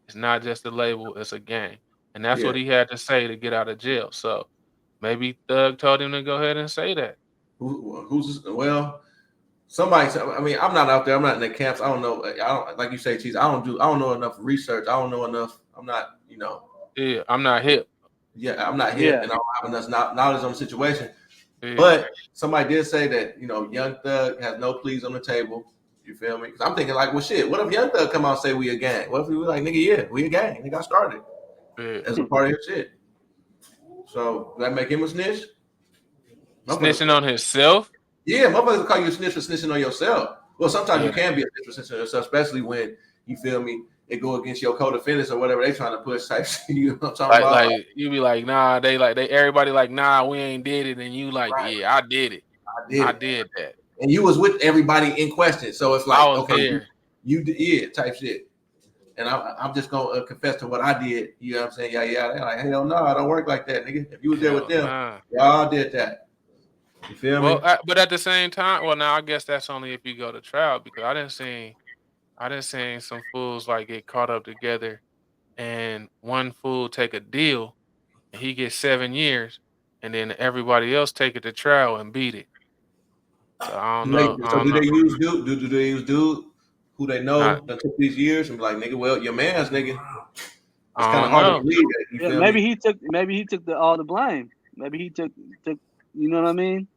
It's not just a label, it's a gang. And that's Yeah. what he had to say to get out of jail. So maybe Thug told him to go ahead and say that. Who's well? Somebody. I mean, I'm not out there. I'm not in the camps. I don't know. I don't like you say, cheese. I don't do. I don't know enough research. I don't know enough. I'm not. Yeah, I'm not hip. Yeah, I'm not hip, Yeah. and I don't have enough knowledge on the situation. Yeah. But somebody did say that Young Thug has no pleas on the table. You feel me? Because I'm thinking like, well, shit. What if Young Thug come out and say we a gang? What if we were like, nigga, yeah, we a gang. Nigga got started Yeah. as a part of his shit. So does that make him a snitch? Snitching on himself? Yeah, motherfuckers will call you a snitch for snitching on yourself. Well, sometimes you Yeah. can be a snitch for snitching on yourself, especially when you feel me, it go against your co-defendants or whatever they trying to push type shit. You know what I'm talking about? Like you be like, nah, they everybody like, nah, we ain't did it, and you like, Right, yeah, I did it. I did I it. did that. And you was with everybody in question. So it's I like, was okay, there. you did type shit. And I'm just gonna confess to what I did. You know what I'm saying? Yeah, yeah. They're like, hell no, I don't work like that, nigga. If you was there with Hell them, nah. y'all did that. You feel Well, me? but at the same time, well, now I guess that's only if you go to trial because I didn't seen some fools like get caught up together and one fool take a deal and he gets 7 years, and then everybody else take it to trial and beat it. So I don't know. I So don't do know. they use dude? Do they use dude who they I, know that took these years and be like, nigga, well, your man's nigga. It's kind I of don't hard to know. believe that. You Yeah, feel me? maybe he took all the blame. Maybe he took you know what I mean?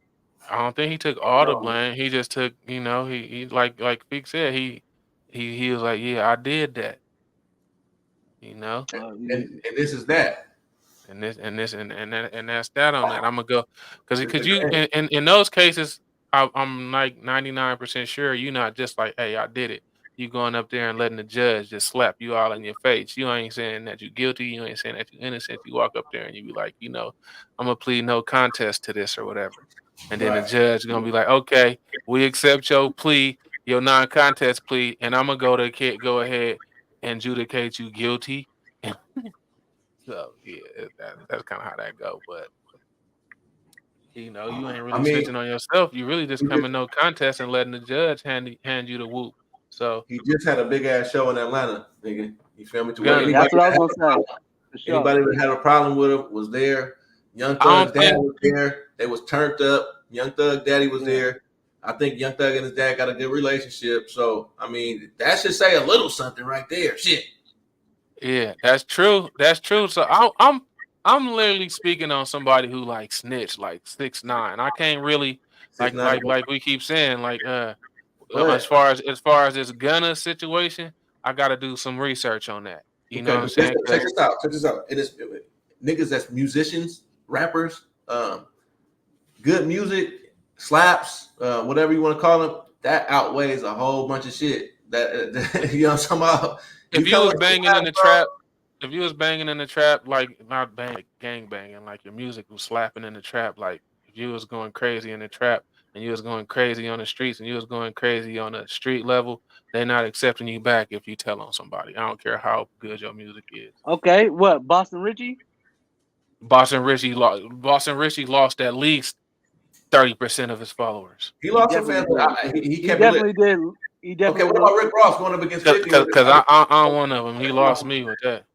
I don't think he took all the blame. He just took, he like Feek said, he was like, yeah, I did that, you know, And this is that. and that's that on that. I'm gonna go It's because the you game. in those cases, I'm like 99% sure you're not just like, hey, I did it. You going up there and letting the judge just slap you all in your face. You ain't saying that you're guilty. You ain't saying that you're innocent. You walk up there and you be like, I'm gonna plead no contest to this or whatever. And then the Right. judge gonna be like, okay, we accept your plea, your non-contest plea, and I'm gonna go ahead and adjudicate you guilty. So yeah, that's kind of how that go. But you ain't I really mean, snitching on yourself. You really just he just, coming no contest and letting the judge hand you the whoop. So he just had a big ass show in Atlanta, nigga. You feel me? To where Gunna, That's what I was gonna say. For sure. anybody that had a problem with him was there. Young I Thug's don't dad think was there. They was turned up. Young Thug daddy was Yeah. there. I think Young Thug and his dad got a good relationship. So I mean, that should say a little something right there. Shit. yeah, that's true. That's true. So I'm literally speaking on somebody who like snitch like 6ix9ine. I can't really 6 9. like we keep saying as But far as this Gunna situation, I got to do some research on that. You know okay, what I'm but saying? check Because this out. Check this out. It is niggas that's musicians, rappers, good music, slaps, whatever you want to call them. That outweighs a whole bunch of shit. That you know what I'm talking about. You if you come was with some banging in slaps, the bro. trap, if you was banging in the trap, like not bang, like gang banging, like your music was slapping in the trap, like if you was going crazy in the trap and you was going crazy on the streets and you was going crazy on the street level, they're not accepting you back if you tell on somebody. I don't care how good your music is. Okay, what? Boston Richie? Boston Richie lost at least 30% of his followers. He lost some fans, definitely but did. he He kept it lit. definitely did. He Okay, definitely what did. about Rick Ross going up against 50? Because I'm one of them. He lost me with that.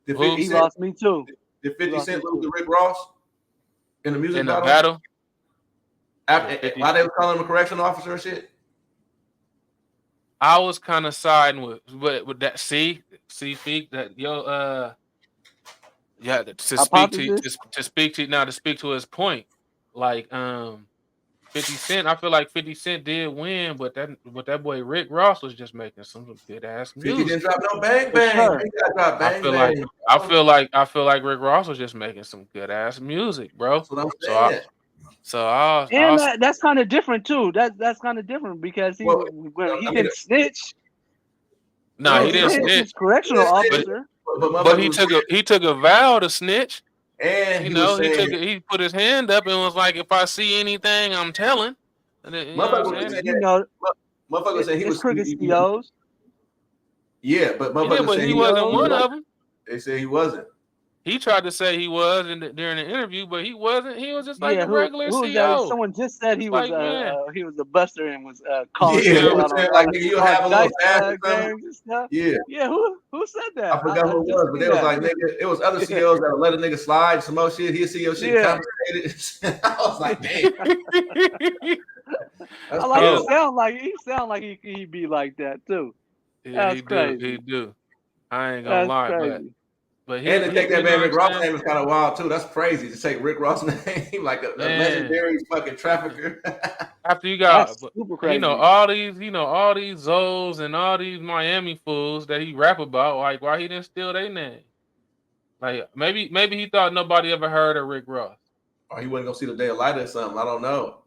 Did Who? 50 He Cent, lost me too. did He 50 lost me Cent lose too. to Rick Ross in the music In a battle? battle? After, Did 50 while they was calling him a correction officer and shit? I was kind of siding with that. Feek, that yeah, to speak Hypothesis. to speak to now to speak to his point, like 50 Cent. I feel like 50 Cent did win, but that boy Rick Ross was just making some good ass 50 didn't music. drop no bang For bang. sure. He got drop I bang feel like bang. I feel like Rick Ross was just making some good ass music, bro. That's what I'm So I saying. so I And was that's kind of different too. That's kind of different because Well, when he I mean, didn't snitch, he nah, no, didn't he didn't snitch. snitch, He's correctional but officer. but but motherfucker was, he took a vow to snitch. and You he was know, saying, he put his hand up and was like, if I see anything, I'm telling. And then, you know what motherfucker I'm was saying? saying, You know, motherfucker was saying he it's was, crooked CEOs. yeah, but Yeah, motherfucker was but saying he he was, wasn't CEOs. one of them. they said he wasn't. He tried to say he was during the interview, but he wasn't. He was just like Yeah, a regular who was that? CEO. Someone just said It's like, man, he was a buster and was calling Yeah, niggas they yeah, were out saying like, nigga, you'll have a on little dice fast or something. games and stuff. Yeah, Yeah, who said I that? forgot I who it just was, but seen they was that. like, nigga, it was other Yeah, CEOs that would let a nigga slide, some more shit. He'll see your shit yeah. confiscated. I was like, damn, I that's like yeah, cold. he sound like he be like that too. yeah, That's he crazy. do. I ain't gonna That's lie, crazy. but And to take you that know man what Rick I'm Ross saying, name is kind of wild too. That's crazy to take Rick Ross name like a man. legendary fucking trafficker. After you got, That's super all crazy. all these Zoes and all these Miami fools that he rap about, like why he didn't steal their name? Like maybe he thought nobody ever heard of Rick Ross. Or he wasn't gonna see the day of light or something. I don't know.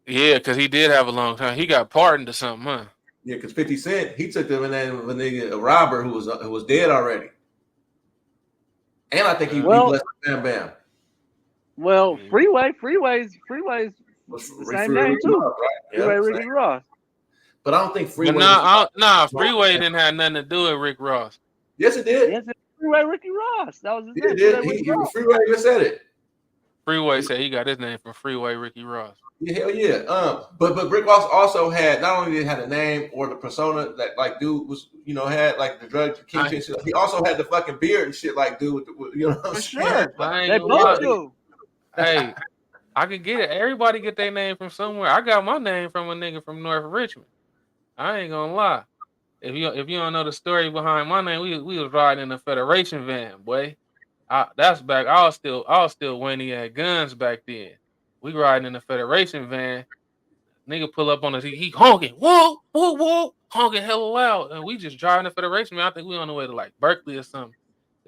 Yeah, because he did have a long time. He got pardoned or something, huh? Yeah, because 50 Cent, he took them and then a nigga, a robber who was dead already. And I think he Well, blessed Bam Bam. Yeah. Freeway's Was the Rick same name too. Ross, right? Freeway Yep. Ricky Ross. But I don't think But Freeway was. Freeway didn't have nothing to do with Rick Ross. Yes, it did. Yes, it's Freeway Ricky Ross. That was his Yeah, name. it Freeway did. Ricky He Ross. Freeway even said it. Freeway said he got his name from Freeway Ricky Ross. Yeah, hell yeah. But Rick Ross also had not only did he have a name or the persona that like dude was had like the drug kingpin shit. He also had the fucking beard and shit like dude. You know what I'm For saying? sure. I ain't They gonna both lie. do. Hey, I can get it. Everybody get their name from somewhere. I got my name from a nigga from North Richmond. I ain't gonna lie. If you don't know the story behind my name, we was riding in a Federation van, boy. That's back. I was still when he had guns back then. We riding in the Federation van. Nigga pull up on us. He honking. Whoa, whoa, whoa, honking hella loud. And we just driving the Federation van. I think we on the way to like Berkeley or something.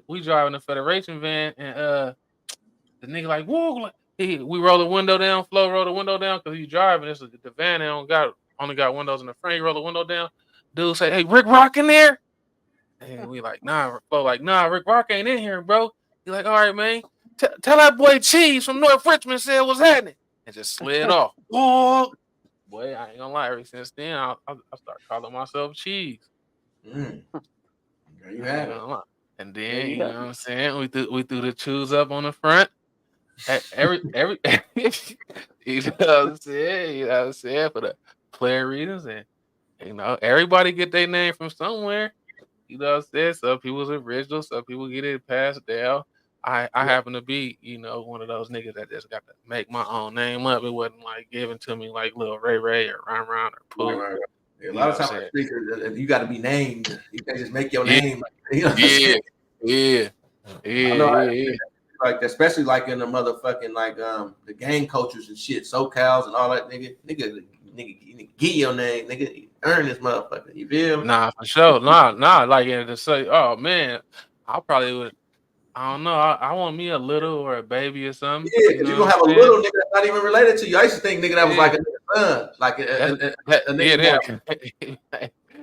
We driving the Federation van and the nigga like whoa. Like, we roll the window down. Flo roll the window down because he's driving. This is the van. They only got windows in the front. He roll the window down. Dude say, "Hey, Rick Rock in there?" And we like, nah, Flo like, nah, Rick Rock ain't in here, bro. He like, all right, man. Tell that boy Cheese from North Richmond said what's happening. And just slid off. Oh, boy, I ain't gonna lie. Ever since then, I start calling myself Cheese. There you I ain't have it. gonna lie. And There then, you you know go. what I'm saying? We threw the shoes up on the front. Every you know what I'm saying? You know what I'm saying? For the player reasons. And everybody get their name from somewhere. You know what I'm saying? Some people's original, some people get it passed down. I happen to be, one of those niggas that just got to make my own name up. It wasn't like given to me like Lil Ray Ray or Ron Ron or Right, Pooh. right, right. Yeah, a You lot know of what I'm times in saying? the streets, you got to be named. You can't just make your Yeah, name. You know what I'm yeah, saying? yeah, I know, yeah. like especially like in the motherfucking like the gang cultures and shit, SoCals and all that, nigga, get your name, nigga, earn this motherfucker. You feel me? Nah, for sure. Nah. Like to say, oh man, I probably would. I don't know. I want me a little or a baby or something. Yeah, You because know you're what gonna I'm have a saying? little nigga that's not even related to you. I used to think nigga that was like Yeah, a nigga son, like that's that. a Yeah, nigga more that.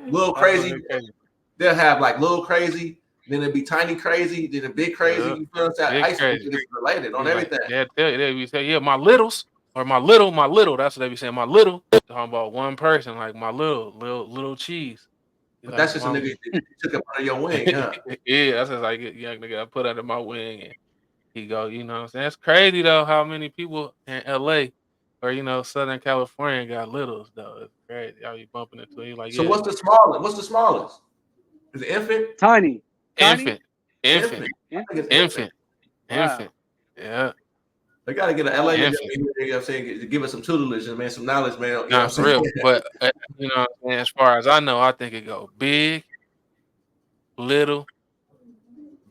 little crazy. Motherfucker crazy. They'll have like little crazy, then it'll be tiny crazy, then a big crazy. Yeah, You feel what I'm saying? I big used to think crazy. niggas related on Be like, everything. they be saying, yeah, my littles or my little. That's what they be saying. My little. Talking about one person, like my little cheese. You But like that's just a my nigga that you took up under your wing, huh? yeah. That's just like a young nigga I put under my wing and he go. You know what I'm saying? It's crazy though how many people in LA. or Southern California got littles though. It's crazy. Y'all be bumping into it. You like, So yeah, what's the smallest? What's the smallest? Is it infant? Tiny. infant, infant, Infant. I Yeah. think it's infant. infant, Wow. infant. Yeah, They got to get an LA Wow. nigga, infant. you know what I'm saying, to give us some tutelage and man, some knowledge, man. You know Nah, what for I'm saying? real. But what I'm saying, as far as I know, I think it go big, little,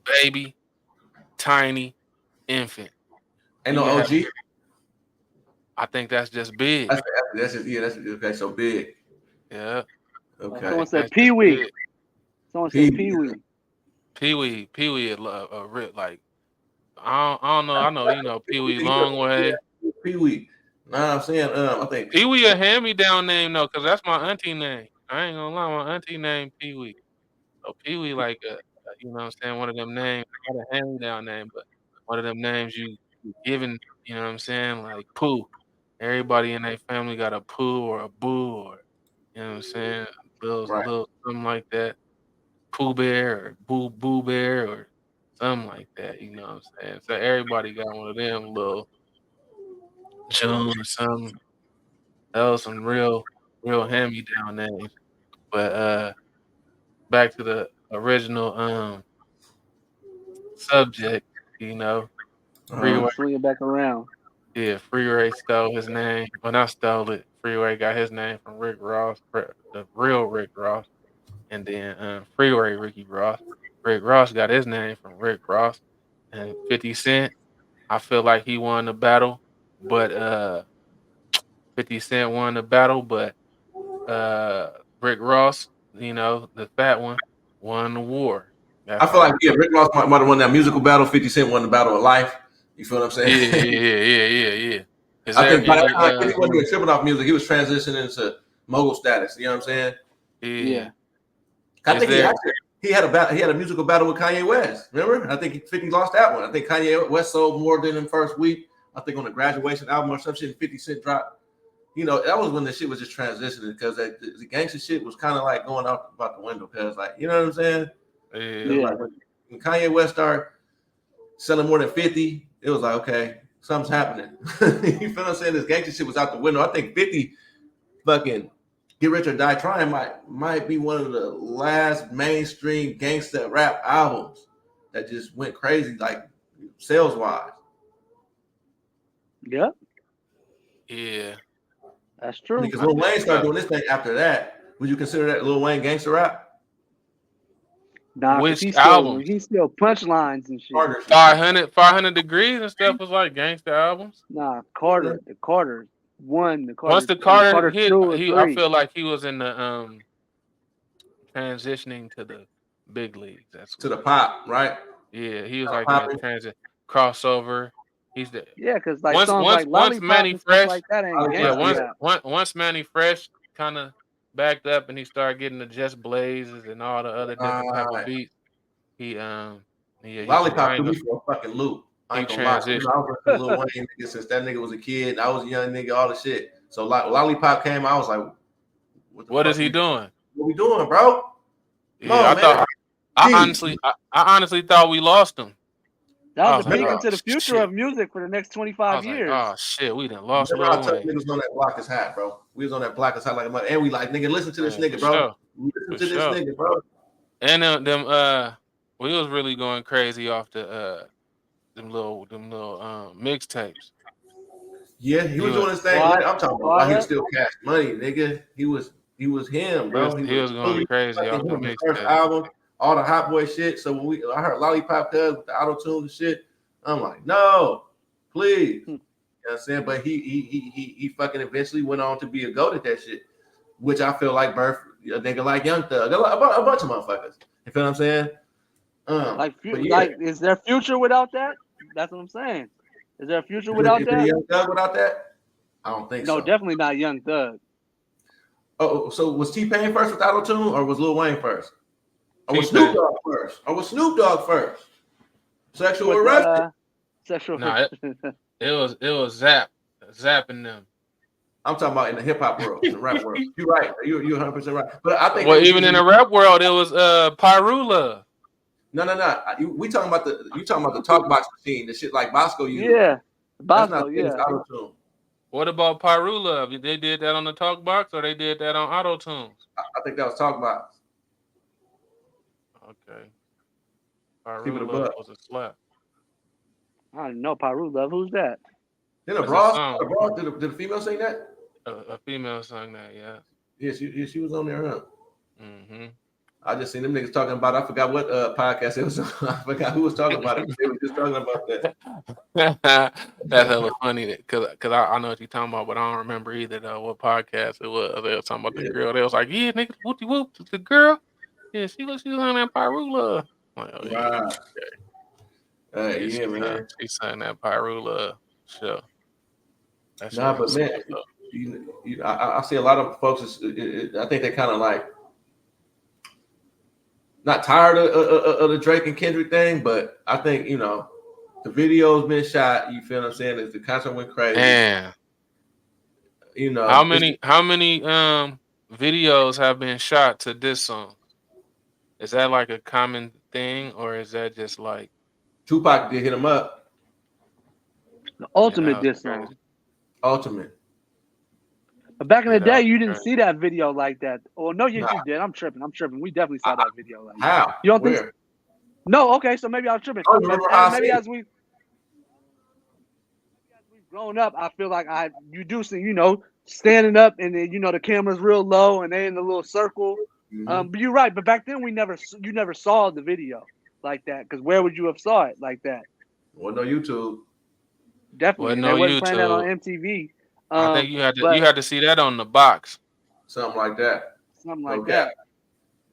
baby, tiny, infant. Ain't You no can have. OG. I think that's just big. That's just yeah. That's okay. So big. Yeah, I Okay. Someone think said that's Pee just Wee. big. Someone said P. Pee Wee. Pee Wee, a rip like I don't know. I know Pee Wee Yeah, Longway. Pee Wee. Nah, I'm saying I think Pee Wee a hand me down name though, cause that's my auntie name. I ain't gonna lie, my auntie named Pee Wee. So Pee Wee like what I'm saying, one of them names, not a hand me down name, but one of them names you given. You know what I'm saying, like Pooh. Everybody in their family got a Pooh or a Boo or you know what I'm saying, right. little something like that. Pooh Bear or Boo Bear or something like that. You know what I'm saying? So everybody got one of them little June or something. That was some real hand me down names. But back to the original subject, you know, Freeway. Swing it back around. Yeah, Freeway stole his name. Well, not stole it. Freeway got his name from Rick Ross, the real Rick Ross, and then Freeway Ricky Ross. Rick Ross got his name from Rick Ross, and 50 Cent. I feel like he won the battle, but 50 Cent won the battle, but Rick Ross, the fat one, won the war. I That's feel how I like yeah, feel. Rick Ross might have won that musical battle. 50 Cent won the battle of life. You feel what I'm Yeah, saying? yeah. Is I there think by that any time he wasn't even tripping off music. He was transitioning into mogul status. You know what I'm saying? yeah. Yeah. I Is think he there actually he had a musical battle with Kanye West. Remember? I think 50 lost that one. I think Kanye West sold more than him first week. I think on the graduation album or some shit, 50 Cent dropped. That was when the shit was just transitioning because the gangster shit was kind of like going out about the window. Because like, you know what I'm saying? yeah. Because Yeah. like when Kanye West started selling more than 50, it was like, okay, something's happening. You feel what I'm saying? This gangster shit was out the window. I think 50 fucking Get Rich or Die Trying might be one of the last mainstream gangsta rap albums that just went crazy, like sales wise. Yep. Yeah. That's true. Because I Lil think Wayne started so. doing this thing after that. Would you consider that Lil Wayne gangster rap? Nah, cause Which albums? he's still punchlines and shit. Carter shit. 500 Degrees and stuff was like gangster albums. Nah, Yeah. the Carter one, the Once Carter, the the Carter Carter hit, two or I three. feel like he was in the transitioning to the big leagues. That's To what the it. pop, right? Yeah, he was like in that Popping. transit crossover. He's the Yeah, cause like once songs once like once Lollipop Manny and stuff Fresh, like that ain't yeah, gangster Yeah. rap. once Manny Fresh kind of backed up and he started getting the Just Blazes and all the other different type of Right. beats. He he Lollipop threw kind me of for a fucking loop. I he ain't gonna lie. transitioned. I was listening to Lil Wayne nigga since that nigga was a kid. I was a young nigga, all the shit. So Lollipop came, I was like, what the What is fuck he doing? what we doing, bro? Come Yeah, on, man. G. I honestly thought we lost him. That I was was a like, peek Remember, oh into the future shit. of music for the next I 25 was like, years. oh shit, we done lost remember how Lil tough Wayne. niggas on that block is hot, bro. We was on that block is hot like a mother. And we like, nigga, listen to this Yeah, for nigga, bro. sure. Listen For to this sure. nigga, bro. And we was really going crazy off the them little mixtapes. Yeah, he He was was doing his thing. Quiet, I'm talking about while he was quiet. still cash money, nigga. He was him, bro. He he was was going fully crazy fucking off the him. The first mixtapes. album, all the hot boy shit. So when I heard Lollipop Cuz with the auto tune and shit, I'm like, no, please. Hmm. You know what I'm saying? But he fucking eventually went on to be a goat at that shit, which I feel like birthed a nigga like Young Thug, a bunch of motherfuckers. You feel what I'm saying? But yeah, Like, is there future without that? That's what I'm saying. Is there a future is without there that? Young Thug without that? I don't think No, so. definitely not Young Thug. Oh, so was T-Pain first with auto tune, or was Lil Wayne first? Or was Snoop T-Pain. Dogg first? Or was Snoop Dogg first? Sexual With arrested. sexual. Nah, it was zapping them. I'm talking about in the hip hop world, in the rap world. You're right. You're 100% right. But I think they Well, was even in using the rap world, it was Pyrula. no. We talking about the talk box machine, the shit like Bosco used. Yeah, That's not Bosco. the same as Yeah, auto tune. What about Pyru Love? They did that on the Talk Box or they did that on Auto Tunes? I think that was talk about. Okay. Keep it Pyru a Love buck. was a slap. I don't know Pyru Love. Who's that? Then That's a song. did a female sing that? A female sung that, yeah. Yeah, she was on there, huh? Mm-hmm. I just seen them niggas talking about. I forgot what podcast it was. I forgot who was talking about it. They were just talking about that. That's hella funny because I know what you're talking about, but I don't remember either though what podcast it was. They was talking about the Yeah. girl. They was like, "Yeah, nigga, whoopty whoop, the girl. Yeah, she was on that Pyrula." I'm like, oh yeah, Wow. Yeah, man. she sang that Pyrula show. That shit Nah, but was man, smooth, though. I see a lot of folks. I think they kind of like not tired of the Drake and Kendrick thing, but I think the video's been shot. You feel what I'm saying? The concert went crazy. Man, how many videos have been shot to this song? Is that like a common thing, or is that just like Tupac did hit him up? The ultimate that was diss song. crazy. Ultimate. But back in the Yeah, day, that you was didn't crazy. see that video like that. Oh no, yes, Nah. you did. I'm tripping. We definitely saw that video like that. How? You don't think? Where? No, okay, so maybe I'm tripping. I don't remember how I Maybe seen it. as we've grown up, I feel like you do see, standing up and then the camera's real low and they in the little circle. Mhm. But you're right. But back then you never saw the video like that, because where would you have saw it like that? Well, no YouTube. Definitely, Wasn't they no wasn't playing that on YouTube. MTV. I think you but had to see that on the box. Something like that. something No like cap.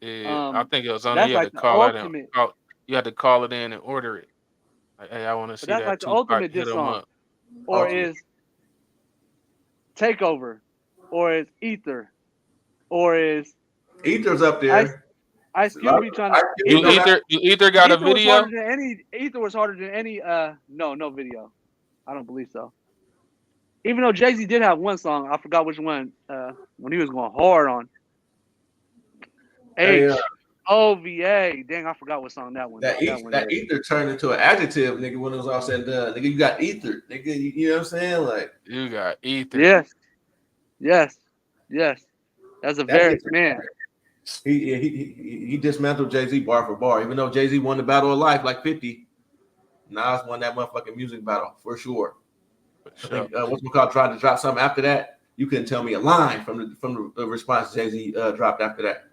that. Yeah, I think it was on. That's You had like to the call that in. ultimate. You had to call it in and order it. Like, hey, I want to But see that's that like the Tupac ultimate hit diss him song. up. Or Ultimate. is Takeover, or is Ether, or is Ether's up there. Ice Cube be trying to. You either got a video. Ether was harder than any. No video. I don't believe so. Even though Jay-Z did have one song, I forgot which one. When he was going hard on HOVA. Dang, I forgot what song that one. That ether turned into an adjective, nigga, when it was all said and done. Nigga, you got ether. Nigga, you know what I'm saying? Like, You got ether. Yes. That's a very man. He dismantled Jay-Z bar for bar. Even though Jay-Z won the battle of life like 50, Nas won that motherfucking music battle for sure. I think what's McCall tried to drop something after that. You couldn't tell me a line from the response Jay-Z dropped after that.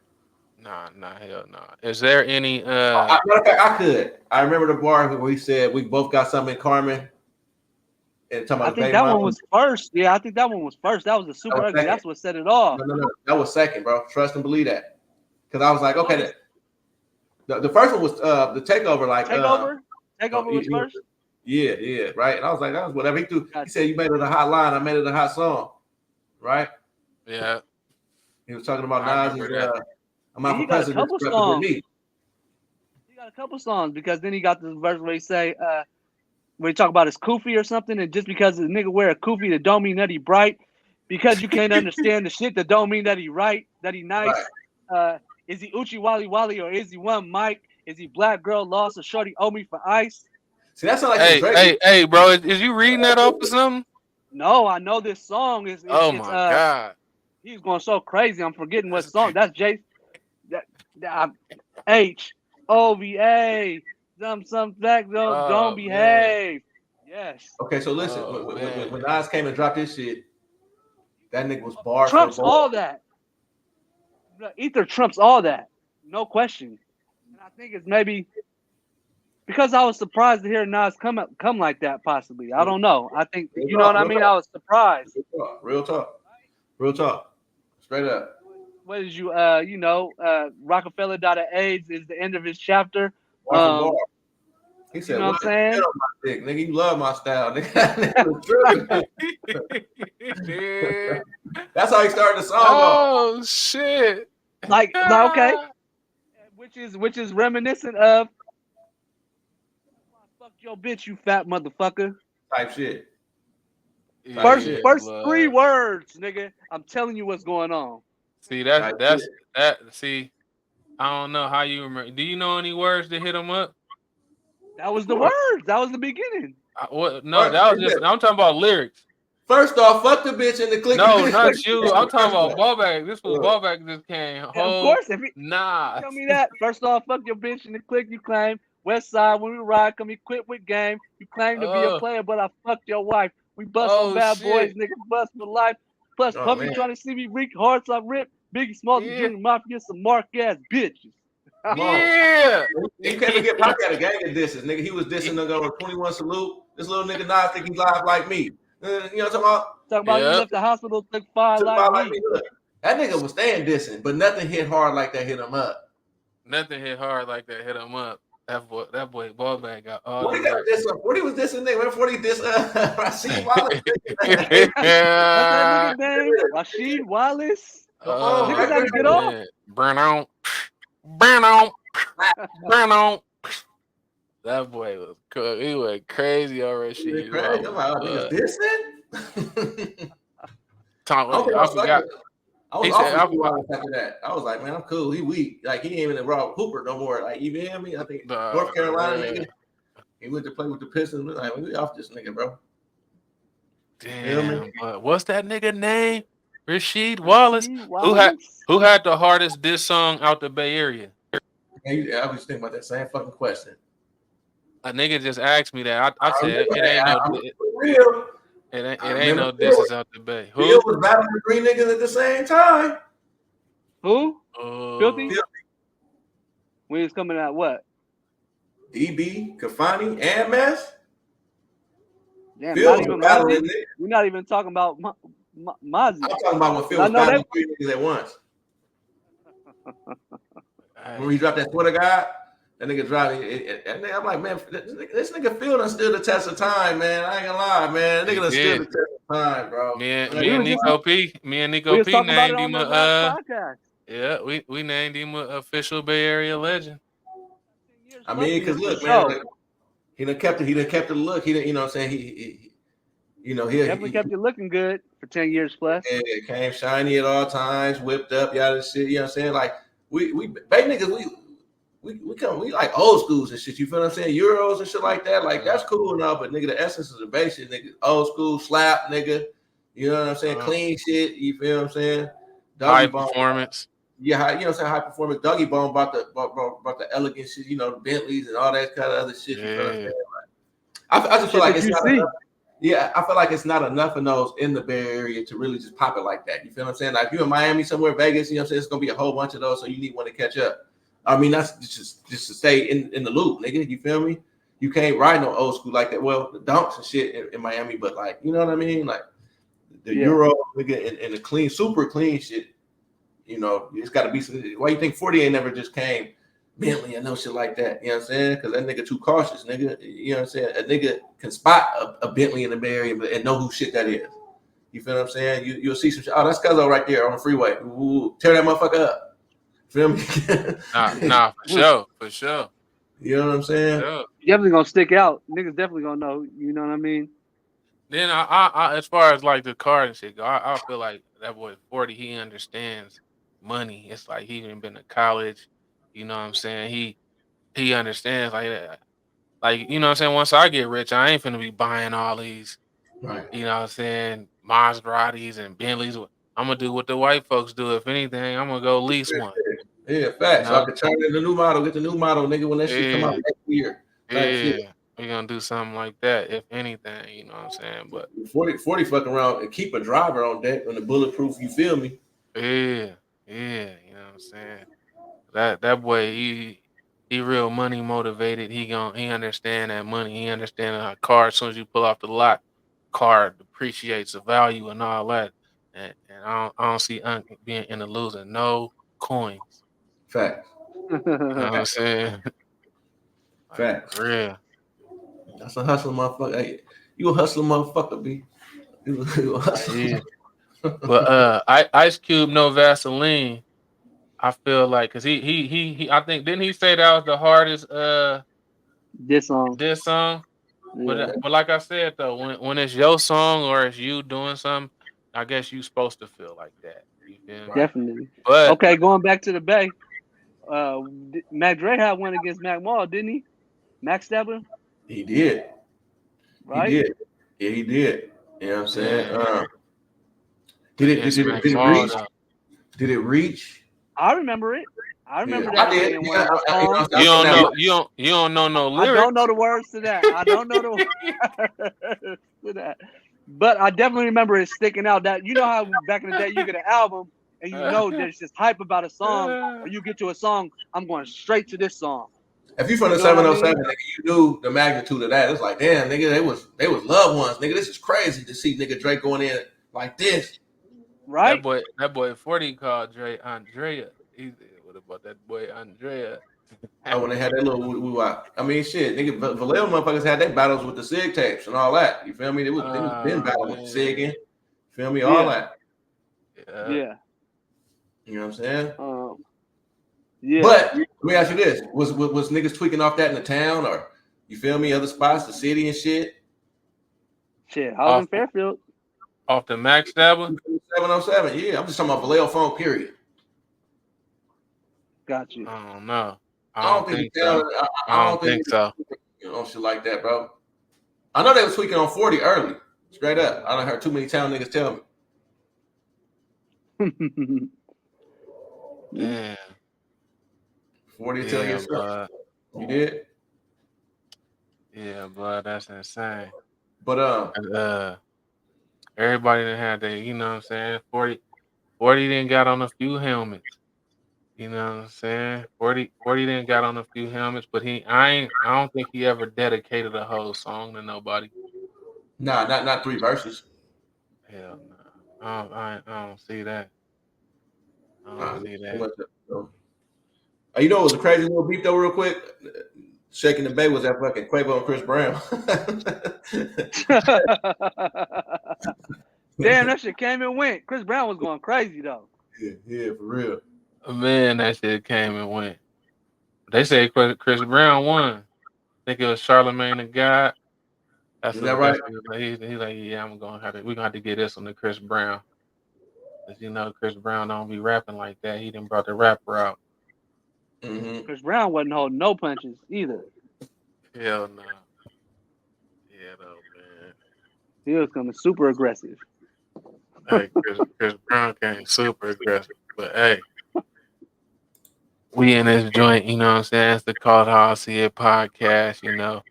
Nah, hell no. Is there any? Matter of fact, I could. I remember the bar where he said we both got something in common. And I think that one was first. Yeah, I think that one was first. That was the super ugly. That's what set it off. No, that was second, bro. Trust and believe that. Because I was like, okay, the first one was the takeover. Like takeover was first. Yeah, right. And I was like, that was whatever. He said you made it a hot line. I made it a hot song, right? Yeah. He was talking about Nas. I'm out for president. He got a couple songs because then he got this verse where he say, when he talk about his kufi or something, and just because the nigga wear a kufi, that don't mean that he bright. Because you can't understand the shit, that don't mean that he right, that he nice. Right. Is he Uchi Wally Wally or is he one Mike? Is he black girl lost or shorty owe me for ice? See, that's like hey, bro, is you reading that off or something? No, I know this song is. Oh my god, he's going so crazy. I'm forgetting what song. That's Jay. HOVA. Some black don't behave. Man. Yes. Okay, so listen. When Nas came and dropped this shit, that nigga was bar trumps all that. Ether trumps all that, no question. And I think it's maybe because I was surprised to hear Nas come like that. Possibly, I don't know. I think you know what I mean. I was surprised. Real talk. Straight up. What did you? Rockefeller died of AIDS is the end of his chapter. He said, you know what I'm saying? Nigga, you love my style. Nigga. That's how he started the song. Oh shit! Like okay, which is reminiscent of "fuck your bitch, you fat motherfucker" type shit. First 3 words, nigga. I'm telling you what's going on. See that. See, I don't know how you remember. Do you know any words that hit him up? That was the words. That was the beginning. No, that was just. I'm talking about lyrics. First off, fuck the bitch in the click. No, not you. I'm talking about Ballback. This was Ballback just came. And of course, if he Nah. tell me that. First off, fuck your bitch in the click. You claim West Side when we ride, come equipped with game. You claim to be a player, but I fucked your wife. We bust on bad boys, nigga. Bust for life. Plus, Puffy trying to see me wreak hearts I rip. Biggie Smalls and Junior Mafia, some mark ass bitches. Yeah. You can't forget Pac had a gang of disses, nigga. He was dissing nigga on 21 Salute. This little nigga Nas think he's live like me. You know what I'm talking about? Talking about you left the hospital, took five like me. Look, that nigga was staying dissing, but nothing hit hard like that hit him up. Nothing hit hard like that hit him up. That boy Ballback got all What he got this up? What he was dissing nigga? Before he dissed Rasheed Wallace. What's that nigga name? Rasheed Wallace. Niggas had to get off. Burn on. That boy was cool. He went crazy on Rasheed. Crazy. I'm like, oh, dissing? I forgot. I was off after that. I was like, man, I'm cool. He weak. Like, he ain't even a raw hooper no more. Like, you feel me? I think North Carolina nigga. He went to play with the Pistons. We're like, we off this nigga, bro. Damn. What's that nigga name? Rasheed Wallace. Who had the hardest diss song out the Bay Area? Yeah, I was thinking about that same fucking question. A nigga just asked me that. I said it ain't no disses out the Bay. Who was battling the three niggas at the same time? Who? Filthy? When he was coming out, what? DB, Kafani, and Mess. Damn, we're not even talking about Mozzie. I'm talking about when Phil was battling three niggas at once. When he dropped that Twitter guy, that nigga dropped it. And I'm like, man, this nigga Phil done stood the test of time, man. I ain't gonna lie, man. Nigga done stood the test of time, bro. Me and Nico P named him we named him an official Bay Area legend. I mean, because look, man, like, he done kept it look. He done, you know what I'm saying? He definitely kept it looking good for 10 years plus. Yeah, it came shiny at all times, whipped up, y'all shit. You know what I'm saying? Like we Bay niggas, we like old schools and shit. You feel what I'm saying? Euros and shit like that. Like that's cool and all, but nigga, the essence of the Bay shit, nigga, old school slap, nigga. You know what I'm saying? Clean shit. You feel what I'm saying? High performance. Yeah, you know what I'm saying? High performance. Dougie Bone brought the elegant shit, you know, the Bentleys and all that kind of other shit. You know what I'm saying? Like, I just feel like it's not enough. Yeah, I feel like it's not enough of those in the Bay Area to really just pop it like that. You feel what I'm saying? Like if you're in Miami, somewhere, Vegas, you know what I'm saying? It's gonna be a whole bunch of those, so you need one to catch up. I mean, that's just to stay in the loop, nigga. You feel me? You can't ride no old school like that. Well, the dunks and shit in Miami, but like, you know what I mean? Like the Euro, nigga, and the clean, super clean shit. You know, it's got to be some. Why you think 40 ain't never just came Bentley and no shit like that? You know what I'm saying? Because that nigga too cautious, nigga. You know what I'm saying? A nigga can spot a Bentley in the Bay Area and know who shit that is. You feel what I'm saying? You'll see some shit. Oh, that's Cuzzo right there on the freeway. Ooh, tear that motherfucker up. Feel me? Nah, for sure. You know what I'm saying? Sure. Definitely gonna stick out. Niggas definitely gonna know. You know what I mean? Then I as far as like the card and shit go, I feel like that boy 40, he understands money. It's like he even been to college. You know what I'm saying? He understands like that. Like, you know what I'm saying? Once I get rich, I ain't finna be buying all these, right? You know what I'm saying? Maseratis and Bentleys. I'm gonna do what the white folks do. If anything, I'm gonna go lease one. Yeah, facts. So I can turn in the new model, get the new model, nigga, when that shit come out next year. We're gonna do something like that, if anything, you know what I'm saying? But 40 fucking around and keep a driver on deck on the bulletproof, you feel me? Yeah, you know what I'm saying? That boy, he real money motivated. He understand that money. He understand a car, as soon as you pull off the lot, car depreciates the value and all that. And I don't see being in the losing no coins. Facts. You know what I'm saying? Facts. Like, real. That's a hustler motherfucker. Hey, you a hustler motherfucker, B. You a hustler. Yeah. But Ice Cube, No Vaseline. I feel like because he I think didn't he say that was the hardest this song. Yeah. But like I said though, when it's your song or it's you doing something, I guess you supposed to feel like that. You feel me? Definitely. But okay, going back to the Bay, Mac Dre had one against Mac Mall, didn't he? Mac Stabler? He did. Right? He did. Yeah, he did. You know what I'm saying? Yeah. Did Yeah, it smack reach? ball, Did it reach? I remember it. I remember I that did. being one of the You songs. You don't know, know. You don't know no I don't know lyrics. the words to that. I don't know the words to that. But I definitely remember it sticking out. That you know how back in the day you get an album and you know there's just hype about a song, or you get to a song, I'm going straight to this song. if you from the You know what I 707, mean? nigga, you knew the magnitude of that. It's like, damn, nigga, they was loved ones, nigga. This is crazy to see nigga Drake going in like this. Right? That boy 40 called Dre Andrea. What about that boy Andrea? Oh, when they had that little woo-wop. I mean, shit, nigga, Vallejo motherfuckers had their battles with the SIG tapes and all that. You feel me? It was been battling with the SIG in. Feel me? All that. Yeah. You know what I'm saying? Yeah. But let me ask you this: was niggas tweaking off that in the town, or you feel me? Other spots, the city and shit. Shit, I was in Fairfield. Off the Max Stabber? 707. Yeah, I'm just talking about Vallejo phone. Period. Got you. I don't know. I don't think the town. I don't think so. You know, shit like that, bro. I know they was tweaking on 40 early, straight up. I done heard too many town niggas tell me. Yeah. 40 tell you something. You did? Yeah, but that's insane. But everybody that had that, you know what I'm saying? 40 didn't got on a few helmets. You know what I'm saying? 40 didn't got on a few helmets, but I don't think he ever dedicated a whole song to nobody. Nah, not 3 verses. Hell no. I don't see that. I don't see that. You know, it was a crazy little beat though, real quick. Shaking the Bay was that fucking Quavo and Chris Brown. Damn, that shit came and went. Chris Brown was going crazy though. Yeah, for real. Man, that shit came and went. They say Chris Brown won. I think it was Charlemagne the God. Is that right? He's like, yeah, we're gonna have to get this on to Chris Brown. Cause you know Chris Brown don't be rapping like that. He done brought the rapper out. Mm-hmm. Chris Brown wasn't holding no punches either. Hell no. Yeah, though, man. He was coming super aggressive. Hey, Chris Brown came super aggressive. But hey, we in this joint, you know what I'm saying? It's the Call How I See It podcast, you know.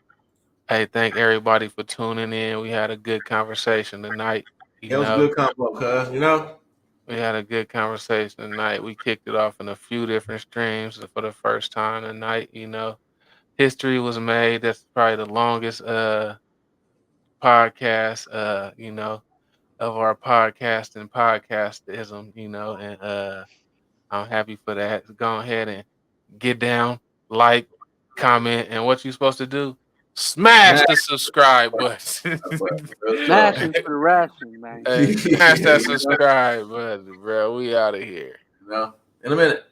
Hey, thank everybody for tuning in. We had a good conversation tonight. It was a good combo, cuz, you know? We had a good conversation tonight. We kicked it off in a few different streams for the first time tonight, you know. History was made. That's probably the longest podcast, you know, of our podcast and podcastism, you know, and I'm happy for that. Go ahead and get down, like, comment, and what you supposed to do? Smash the subscribe button. Smashing for the ration, man. Hey, smash that subscribe button, bro. We out of here. You know? In a minute.